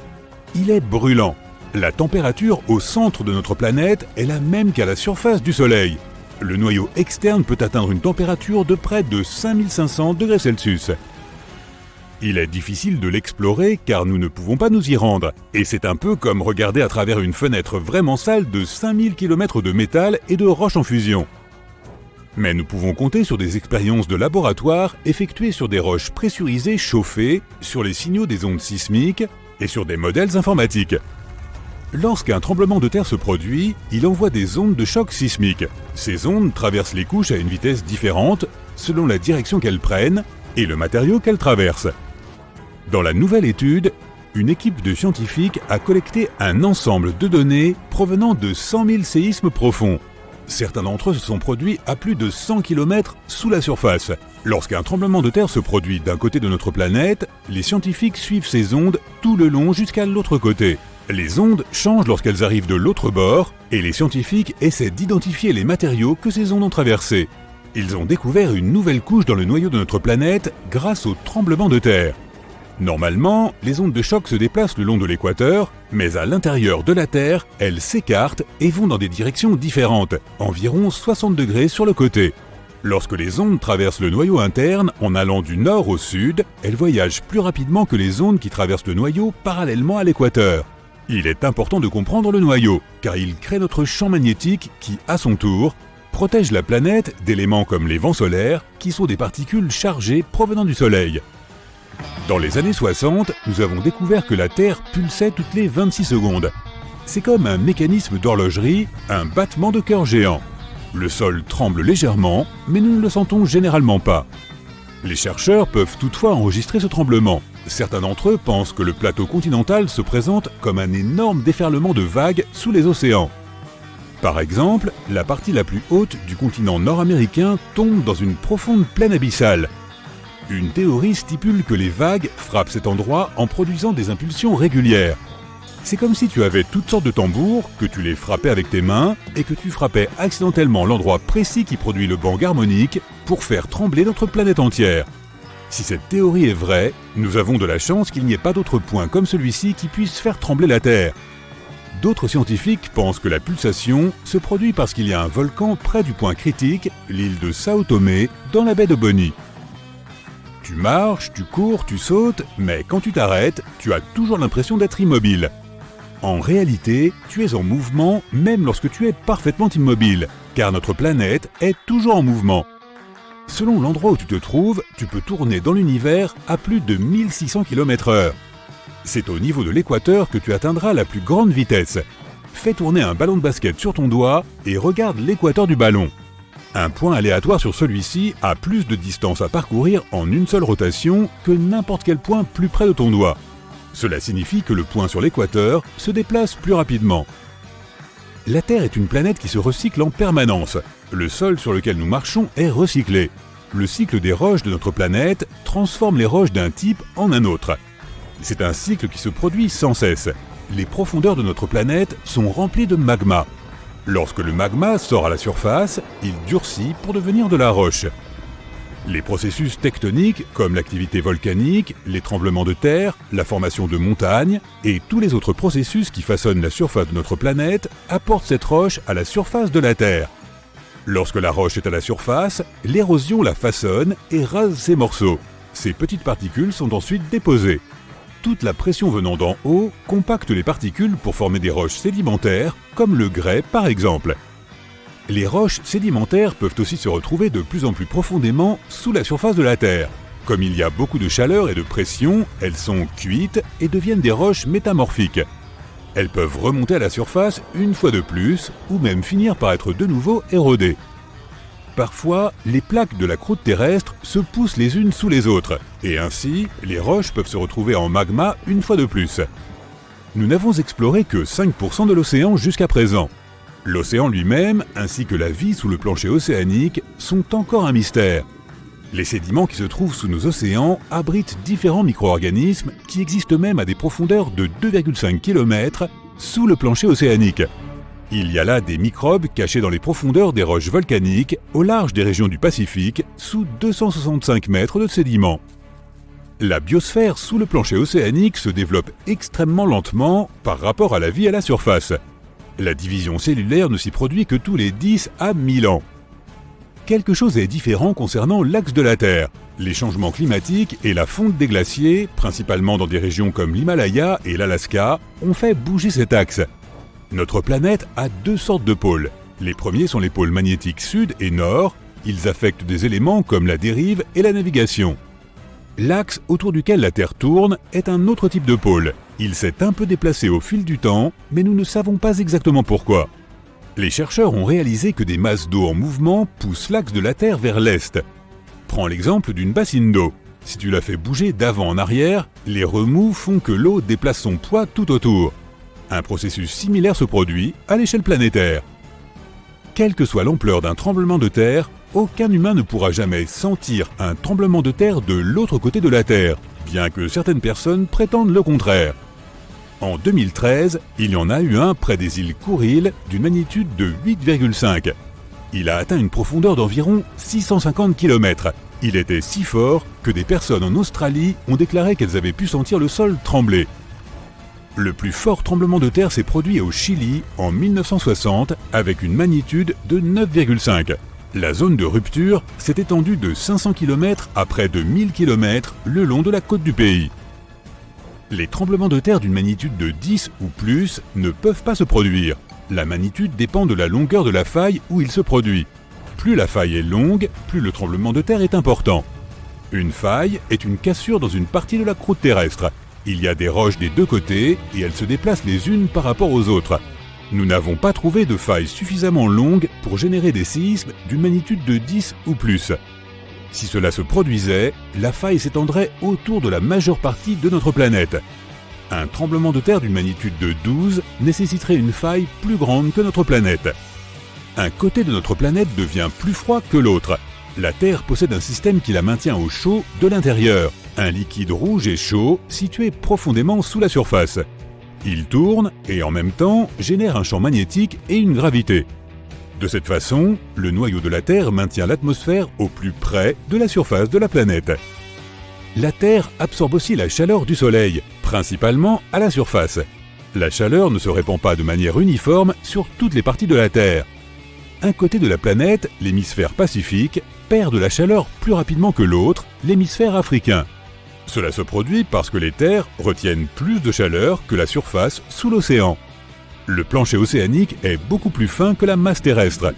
Il est brûlant. La température au centre de notre planète est la même qu'à la surface du Soleil. Le noyau externe peut atteindre une température de près de 5500 degrés Celsius. Il est difficile de l'explorer car nous ne pouvons pas nous y rendre. Et c'est un peu comme regarder à travers une fenêtre vraiment sale de 5000 km de métal et de roches en fusion. Mais nous pouvons compter sur des expériences de laboratoire effectuées sur des roches pressurisées chauffées, sur les signaux des ondes sismiques et sur des modèles informatiques. Lorsqu'un tremblement de terre se produit, il envoie des ondes de choc sismique. Ces ondes traversent les couches à une vitesse différente selon la direction qu'elles prennent et le matériau qu'elles traversent. Dans la nouvelle étude, une équipe de scientifiques a collecté un ensemble de données provenant de 100 000 séismes profonds. Certains d'entre eux se sont produits à plus de 100 km sous la surface. Lorsqu'un tremblement de terre se produit d'un côté de notre planète, les scientifiques suivent ces ondes tout le long jusqu'à l'autre côté. Les ondes changent lorsqu'elles arrivent de l'autre bord et les scientifiques essaient d'identifier les matériaux que ces ondes ont traversés. Ils ont découvert une nouvelle couche dans le noyau de notre planète grâce au tremblement de terre. Normalement, les ondes de choc se déplacent le long de l'équateur, mais à l'intérieur de la Terre, elles s'écartent et vont dans des directions différentes, environ 60 degrés sur le côté. Lorsque les ondes traversent le noyau interne en allant du nord au sud, elles voyagent plus rapidement que les ondes qui traversent le noyau parallèlement à l'équateur. Il est important de comprendre le noyau, car il crée notre champ magnétique qui, à son tour, protège la planète d'éléments comme les vents solaires, qui sont des particules chargées provenant du Soleil. Dans les années 60, nous avons découvert que la Terre pulsait toutes les 26 secondes. C'est comme un mécanisme d'horlogerie, un battement de cœur géant. Le sol tremble légèrement, mais nous ne le sentons généralement pas. Les chercheurs peuvent toutefois enregistrer ce tremblement. Certains d'entre eux pensent que le plateau continental se présente comme un énorme déferlement de vagues sous les océans. Par exemple, la partie la plus haute du continent nord-américain tombe dans une profonde plaine abyssale. Une théorie stipule que les vagues frappent cet endroit en produisant des impulsions régulières. C'est comme si tu avais toutes sortes de tambours, que tu les frappais avec tes mains et que tu frappais accidentellement l'endroit précis qui produit le bang harmonique pour faire trembler notre planète entière. Si cette théorie est vraie, nous avons de la chance qu'il n'y ait pas d'autre point comme celui-ci qui puisse faire trembler la Terre. D'autres scientifiques pensent que la pulsation se produit parce qu'il y a un volcan près du point critique, l'île de Sao Tomé, dans la baie de Bonny. Tu marches, tu cours, tu sautes, mais quand tu t'arrêtes, tu as toujours l'impression d'être immobile. En réalité, tu es en mouvement même lorsque tu es parfaitement immobile, car notre planète est toujours en mouvement. Selon l'endroit où tu te trouves, tu peux tourner dans l'univers à plus de 1600 km/h. C'est au niveau de l'équateur que tu atteindras la plus grande vitesse. Fais tourner un ballon de basket sur ton doigt et regarde l'équateur du ballon. Un point aléatoire sur celui-ci a plus de distance à parcourir en une seule rotation que n'importe quel point plus près de ton doigt. Cela signifie que le point sur l'équateur se déplace plus rapidement. La Terre est une planète qui se recycle en permanence. Le sol sur lequel nous marchons est recyclé. Le cycle des roches de notre planète transforme les roches d'un type en un autre. C'est un cycle qui se produit sans cesse. Les profondeurs de notre planète sont remplies de magma. Lorsque le magma sort à la surface, il durcit pour devenir de la roche. Les processus tectoniques, comme l'activité volcanique, les tremblements de terre, la formation de montagnes et tous les autres processus qui façonnent la surface de notre planète, apportent cette roche à la surface de la Terre. Lorsque la roche est à la surface, l'érosion la façonne et rase ses morceaux. Ces petites particules sont ensuite déposées. Toute la pression venant d'en haut compacte les particules pour former des roches sédimentaires, comme le grès par exemple. Les roches sédimentaires peuvent aussi se retrouver de plus en plus profondément sous la surface de la Terre. Comme il y a beaucoup de chaleur et de pression, elles sont cuites et deviennent des roches métamorphiques. Elles peuvent remonter à la surface une fois de plus, ou même finir par être de nouveau érodées. Parfois, les plaques de la croûte terrestre se poussent les unes sous les autres, et ainsi, les roches peuvent se retrouver en magma une fois de plus. Nous n'avons exploré que 5% de l'océan jusqu'à présent. L'océan lui-même, ainsi que la vie sous le plancher océanique, sont encore un mystère. Les sédiments qui se trouvent sous nos océans abritent différents micro-organismes qui existent même à des profondeurs de 2,5 km sous le plancher océanique. Il y a là des microbes cachés dans les profondeurs des roches volcaniques au large des régions du Pacifique, sous 265 mètres de sédiments. La biosphère sous le plancher océanique se développe extrêmement lentement par rapport à la vie à la surface. La division cellulaire ne s'y produit que tous les 10 à 1000 ans. Quelque chose est différent concernant l'axe de la Terre. Les changements climatiques et la fonte des glaciers, principalement dans des régions comme l'Himalaya et l'Alaska, ont fait bouger cet axe. Notre planète a deux sortes de pôles. Les premiers sont les pôles magnétiques sud et nord. Ils affectent des éléments comme la dérive et la navigation. L'axe autour duquel la Terre tourne est un autre type de pôle. Il s'est un peu déplacé au fil du temps, mais nous ne savons pas exactement pourquoi. Les chercheurs ont réalisé que des masses d'eau en mouvement poussent l'axe de la Terre vers l'est. Prends l'exemple d'une bassine d'eau. Si tu la fais bouger d'avant en arrière, les remous font que l'eau déplace son poids tout autour. Un processus similaire se produit à l'échelle planétaire. Quelle que soit l'ampleur d'un tremblement de terre, aucun humain ne pourra jamais sentir un tremblement de terre de l'autre côté de la Terre, bien que certaines personnes prétendent le contraire. En 2013, il y en a eu un près des îles Kuriles d'une magnitude de 8,5. Il a atteint une profondeur d'environ 650 km. Il était si fort que des personnes en Australie ont déclaré qu'elles avaient pu sentir le sol trembler. Le plus fort tremblement de terre s'est produit au Chili en 1960 avec une magnitude de 9,5. La zone de rupture s'est étendue de 500 km à près de 1000 km le long de la côte du pays. Les tremblements de terre d'une magnitude de 10 ou plus ne peuvent pas se produire. La magnitude dépend de la longueur de la faille où il se produit. Plus la faille est longue, plus le tremblement de terre est important. Une faille est une cassure dans une partie de la croûte terrestre. Il y a des roches des deux côtés et elles se déplacent les unes par rapport aux autres. Nous n'avons pas trouvé de faille suffisamment longue pour générer des séismes d'une magnitude de 10 ou plus. Si cela se produisait, la faille s'étendrait autour de la majeure partie de notre planète. Un tremblement de terre d'une magnitude de 12 nécessiterait une faille plus grande que notre planète. Un côté de notre planète devient plus froid que l'autre. La Terre possède un système qui la maintient au chaud de l'intérieur, un liquide rouge et chaud situé profondément sous la surface. Il tourne et en même temps génère un champ magnétique et une gravité. De cette façon, le noyau de la Terre maintient l'atmosphère au plus près de la surface de la planète. La Terre absorbe aussi la chaleur du Soleil, principalement à la surface. La chaleur ne se répand pas de manière uniforme sur toutes les parties de la Terre. Un côté de la planète, l'hémisphère pacifique, perd de la chaleur plus rapidement que l'autre, l'hémisphère africain. Cela se produit parce que les terres retiennent plus de chaleur que la surface sous l'océan. Le plancher océanique est beaucoup plus fin que la masse terrestre.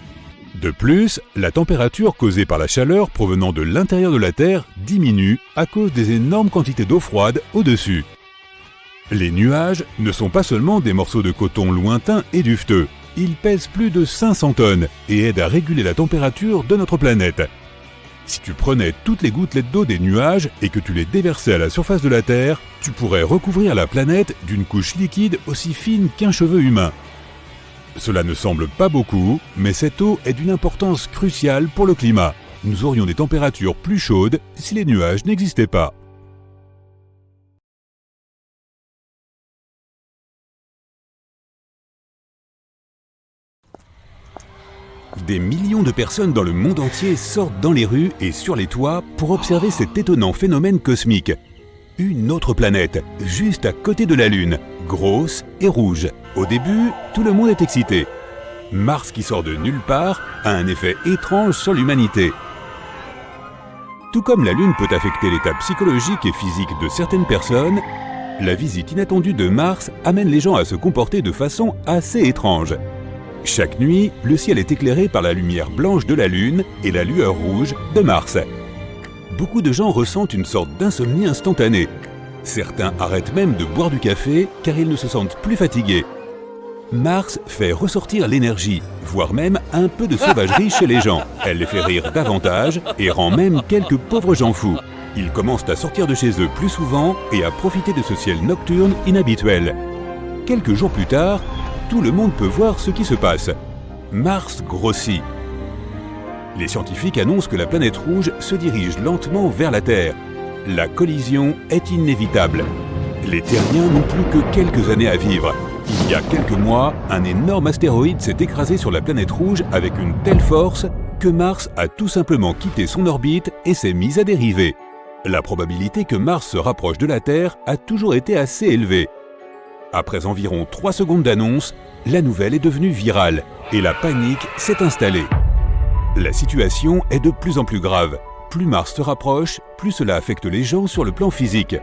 De plus, la température causée par la chaleur provenant de l'intérieur de la Terre diminue à cause des énormes quantités d'eau froide au-dessus. Les nuages ne sont pas seulement des morceaux de coton lointains et duveteux. Ils pèsent plus de 500 tonnes et aident à réguler la température de notre planète. Si tu prenais toutes les gouttelettes d'eau des nuages et que tu les déversais à la surface de la Terre, tu pourrais recouvrir la planète d'une couche liquide aussi fine qu'un cheveu humain. Cela ne semble pas beaucoup, mais cette eau est d'une importance cruciale pour le climat. Nous aurions des températures plus chaudes si les nuages n'existaient pas. Des millions de personnes dans le monde entier sortent dans les rues et sur les toits pour observer cet étonnant phénomène cosmique. Une autre planète, juste à côté de la Lune, grosse et rouge. Au début, tout le monde est excité. Mars qui sort de nulle part a un effet étrange sur l'humanité. Tout comme la Lune peut affecter l'état psychologique et physique de certaines personnes, la visite inattendue de Mars amène les gens à se comporter de façon assez étrange. Chaque nuit, le ciel est éclairé par la lumière blanche de la Lune et la lueur rouge de Mars. Beaucoup de gens ressentent une sorte d'insomnie instantanée. Certains arrêtent même de boire du café car ils ne se sentent plus fatigués. Mars fait ressortir l'énergie, voire même un peu de sauvagerie chez les gens. Elle les fait rire davantage et rend même quelques pauvres gens fous. Ils commencent à sortir de chez eux plus souvent et à profiter de ce ciel nocturne inhabituel. Quelques jours plus tard, tout le monde peut voir ce qui se passe. Mars grossit. Les scientifiques annoncent que la planète rouge se dirige lentement vers la Terre. La collision est inévitable. Les Terriens n'ont plus que quelques années à vivre. Il y a quelques mois, un énorme astéroïde s'est écrasé sur la planète rouge avec une telle force que Mars a tout simplement quitté son orbite et s'est mis à dériver. La probabilité que Mars se rapproche de la Terre a toujours été assez élevée. Après environ 3 secondes d'annonce, la nouvelle est devenue virale et la panique s'est installée. La situation est de plus en plus grave. Plus Mars se rapproche, plus cela affecte les gens sur le plan physique.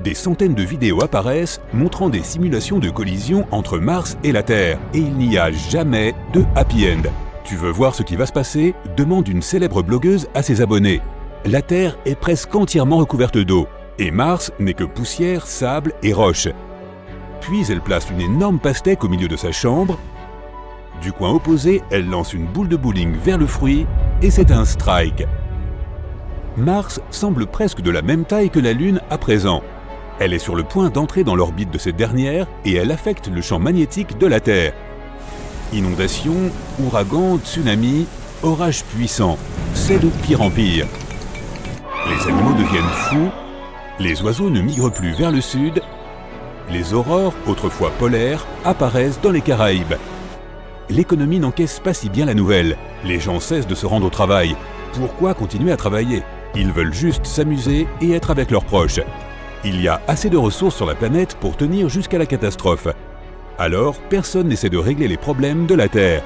Des centaines de vidéos apparaissent montrant des simulations de collision entre Mars et la Terre et il n'y a jamais de happy end. Tu veux voir ce qui va se passer ? Demande une célèbre blogueuse à ses abonnés. La Terre est presque entièrement recouverte d'eau et Mars n'est que poussière, sable et roches. Puis elle place une énorme pastèque au milieu de sa chambre. Du coin opposé, elle lance une boule de bowling vers le fruit et c'est un strike. Mars semble presque de la même taille que la Lune à présent. Elle est sur le point d'entrer dans l'orbite de cette dernière et elle affecte le champ magnétique de la Terre. Inondations, ouragans, tsunamis, orages puissants, c'est de pire en pire. Les animaux deviennent fous, les oiseaux ne migrent plus vers le sud, les aurores, autrefois polaires, apparaissent dans les Caraïbes. L'économie n'encaisse pas si bien la nouvelle. Les gens cessent de se rendre au travail. Pourquoi continuer à travailler ? Ils veulent juste s'amuser et être avec leurs proches. Il y a assez de ressources sur la planète pour tenir jusqu'à la catastrophe. Alors, personne n'essaie de régler les problèmes de la Terre.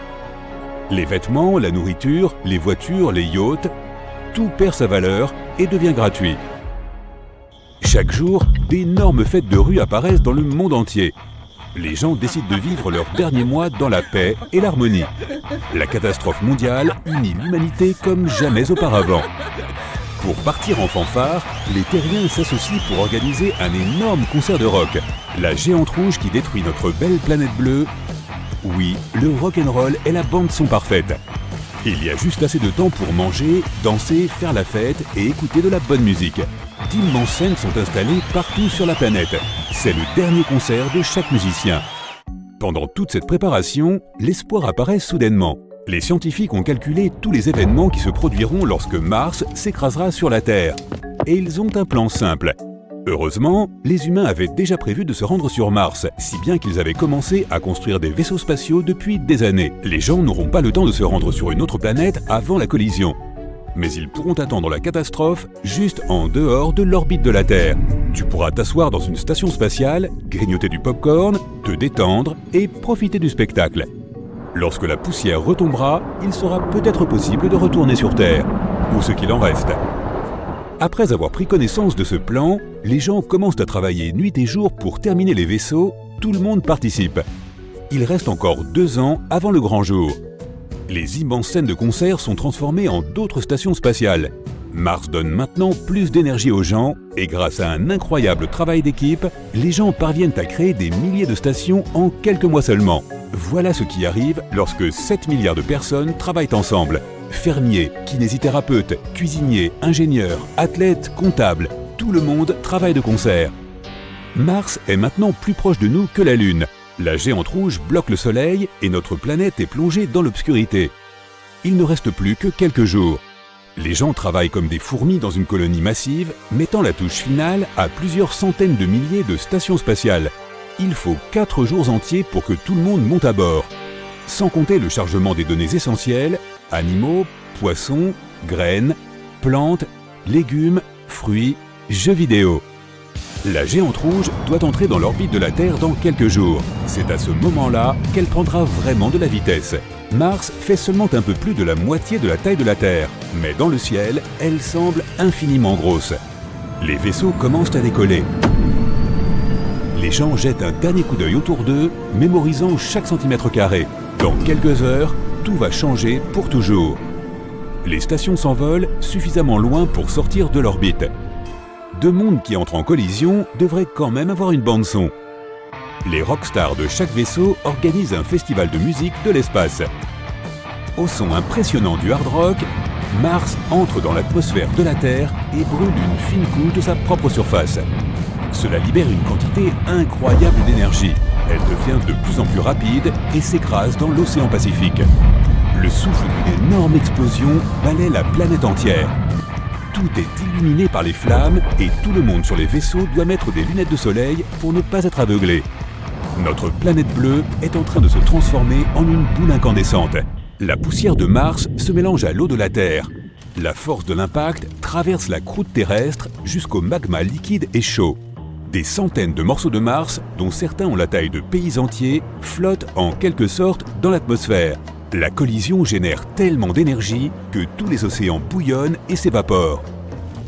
Les vêtements, la nourriture, les voitures, les yachts, tout perd sa valeur et devient gratuit. Chaque jour, d'énormes fêtes de rue apparaissent dans le monde entier. Les gens décident de vivre leurs derniers mois dans la paix et l'harmonie. La catastrophe mondiale unit l'humanité comme jamais auparavant. Pour partir en fanfare, les Terriens s'associent pour organiser un énorme concert de rock. La géante rouge qui détruit notre belle planète bleue. Oui, le rock'n'roll est la bande-son parfaite. Il y a juste assez de temps pour manger, danser, faire la fête et écouter de la bonne musique. D'immenses scènes sont installées partout sur la planète. C'est le dernier concert de chaque musicien. Pendant toute cette préparation, l'espoir apparaît soudainement. Les scientifiques ont calculé tous les événements qui se produiront lorsque Mars s'écrasera sur la Terre. Et ils ont un plan simple. Heureusement, les humains avaient déjà prévu de se rendre sur Mars, si bien qu'ils avaient commencé à construire des vaisseaux spatiaux depuis des années. Les gens n'auront pas le temps de se rendre sur une autre planète avant la collision. Mais ils pourront attendre la catastrophe juste en dehors de l'orbite de la Terre. Tu pourras t'asseoir dans une station spatiale, grignoter du popcorn, te détendre et profiter du spectacle. Lorsque la poussière retombera, il sera peut-être possible de retourner sur Terre, ou ce qu'il en reste. Après avoir pris connaissance de ce plan, les gens commencent à travailler nuit et jour pour terminer les vaisseaux, tout le monde participe. Il reste encore 2 ans avant le grand jour. Les immenses scènes de concert sont transformées en d'autres stations spatiales. Mars donne maintenant plus d'énergie aux gens et grâce à un incroyable travail d'équipe, les gens parviennent à créer des milliers de stations en quelques mois seulement. Voilà ce qui arrive lorsque 7 milliards de personnes travaillent ensemble. Fermiers, kinésithérapeutes, cuisiniers, ingénieurs, athlètes, comptables, tout le monde travaille de concert. Mars est maintenant plus proche de nous que la Lune. La géante rouge bloque le Soleil et notre planète est plongée dans l'obscurité. Il ne reste plus que quelques jours. Les gens travaillent comme des fourmis dans une colonie massive, mettant la touche finale à plusieurs centaines de milliers de stations spatiales. Il faut 4 jours entiers pour que tout le monde monte à bord. Sans compter le chargement des données essentielles, animaux, poissons, graines, plantes, légumes, fruits, jeux vidéo. La géante rouge doit entrer dans l'orbite de la Terre dans quelques jours. C'est à ce moment-là qu'elle prendra vraiment de la vitesse. Mars fait seulement un peu plus de la moitié de la taille de la Terre, mais dans le ciel, elle semble infiniment grosse. Les vaisseaux commencent à décoller. Les gens jettent un dernier coup d'œil autour d'eux, mémorisant chaque centimètre carré. Dans quelques heures, tout va changer pour toujours. Les stations s'envolent suffisamment loin pour sortir de l'orbite. 2 mondes qui entrent en collision devraient quand même avoir une bande-son. Les rockstars de chaque vaisseau organisent un festival de musique de l'espace. Au son impressionnant du hard rock, Mars entre dans l'atmosphère de la Terre et brûle une fine couche de sa propre surface. Cela libère une quantité incroyable d'énergie. Elle devient de plus en plus rapide et s'écrase dans l'océan Pacifique. Le souffle d'une énorme explosion balaie la planète entière. Tout est illuminé par les flammes et tout le monde sur les vaisseaux doit mettre des lunettes de soleil pour ne pas être aveuglé. Notre planète bleue est en train de se transformer en une boule incandescente. La poussière de Mars se mélange à l'eau de la Terre. La force de l'impact traverse la croûte terrestre jusqu'au magma liquide et chaud. Des centaines de morceaux de Mars, dont certains ont la taille de pays entiers, flottent en quelque sorte dans l'atmosphère. La collision génère tellement d'énergie que tous les océans bouillonnent et s'évaporent.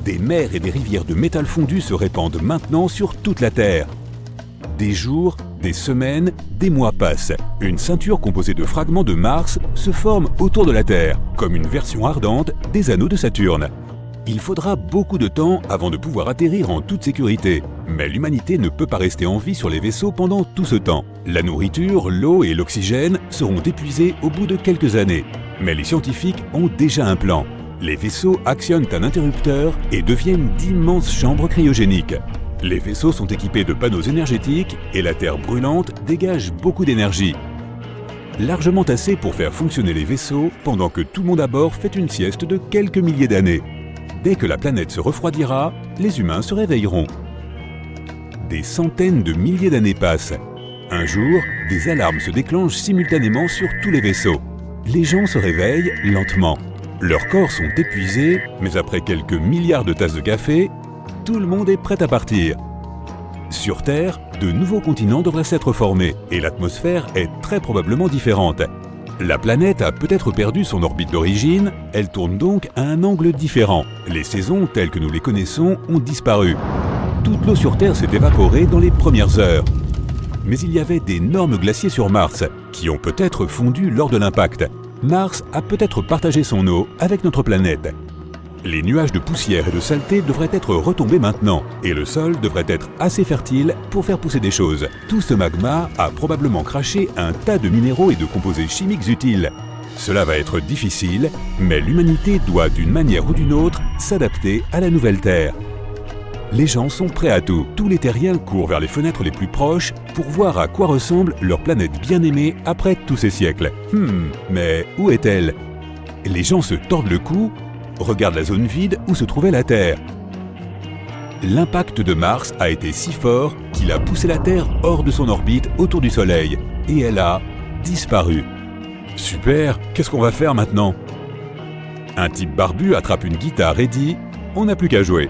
Des mers et des rivières de métal fondu se répandent maintenant sur toute la Terre. Des jours, des semaines, des mois passent. Une ceinture composée de fragments de Mars se forme autour de la Terre, comme une version ardente des anneaux de Saturne. Il faudra beaucoup de temps avant de pouvoir atterrir en toute sécurité. Mais l'humanité ne peut pas rester en vie sur les vaisseaux pendant tout ce temps. La nourriture, l'eau et l'oxygène seront épuisés au bout de quelques années. Mais les scientifiques ont déjà un plan. Les vaisseaux actionnent un interrupteur et deviennent d'immenses chambres cryogéniques. Les vaisseaux sont équipés de panneaux énergétiques et la Terre brûlante dégage beaucoup d'énergie. Largement assez pour faire fonctionner les vaisseaux pendant que tout le monde à bord fait une sieste de quelques milliers d'années. Dès que la planète se refroidira, les humains se réveilleront. Des centaines de milliers d'années passent. Un jour, des alarmes se déclenchent simultanément sur tous les vaisseaux. Les gens se réveillent lentement. Leurs corps sont épuisés, mais après quelques milliards de tasses de café, tout le monde est prêt à partir. Sur Terre, de nouveaux continents devraient s'être formés et l'atmosphère est très probablement différente. La planète a peut-être perdu son orbite d'origine, elle tourne donc à un angle différent. Les saisons telles que nous les connaissons ont disparu. Toute l'eau sur Terre s'est évaporée dans les premières heures. Mais il y avait d'énormes glaciers sur Mars, qui ont peut-être fondu lors de l'impact. Mars a peut-être partagé son eau avec notre planète. Les nuages de poussière et de saleté devraient être retombés maintenant, et le sol devrait être assez fertile pour faire pousser des choses. Tout ce magma a probablement craché un tas de minéraux et de composés chimiques utiles. Cela va être difficile, mais l'humanité doit d'une manière ou d'une autre s'adapter à la nouvelle Terre. Les gens sont prêts à tout. Tous les terriens courent vers les fenêtres les plus proches pour voir à quoi ressemble leur planète bien-aimée après tous ces siècles. Mais où est-elle? Les gens se tordent le cou, regardent la zone vide où se trouvait la Terre. L'impact de Mars a été si fort qu'il a poussé la Terre hors de son orbite autour du Soleil, et elle a disparu. Super, qu'est-ce qu'on va faire maintenant? Un type barbu attrape une guitare et dit « On n'a plus qu'à jouer ».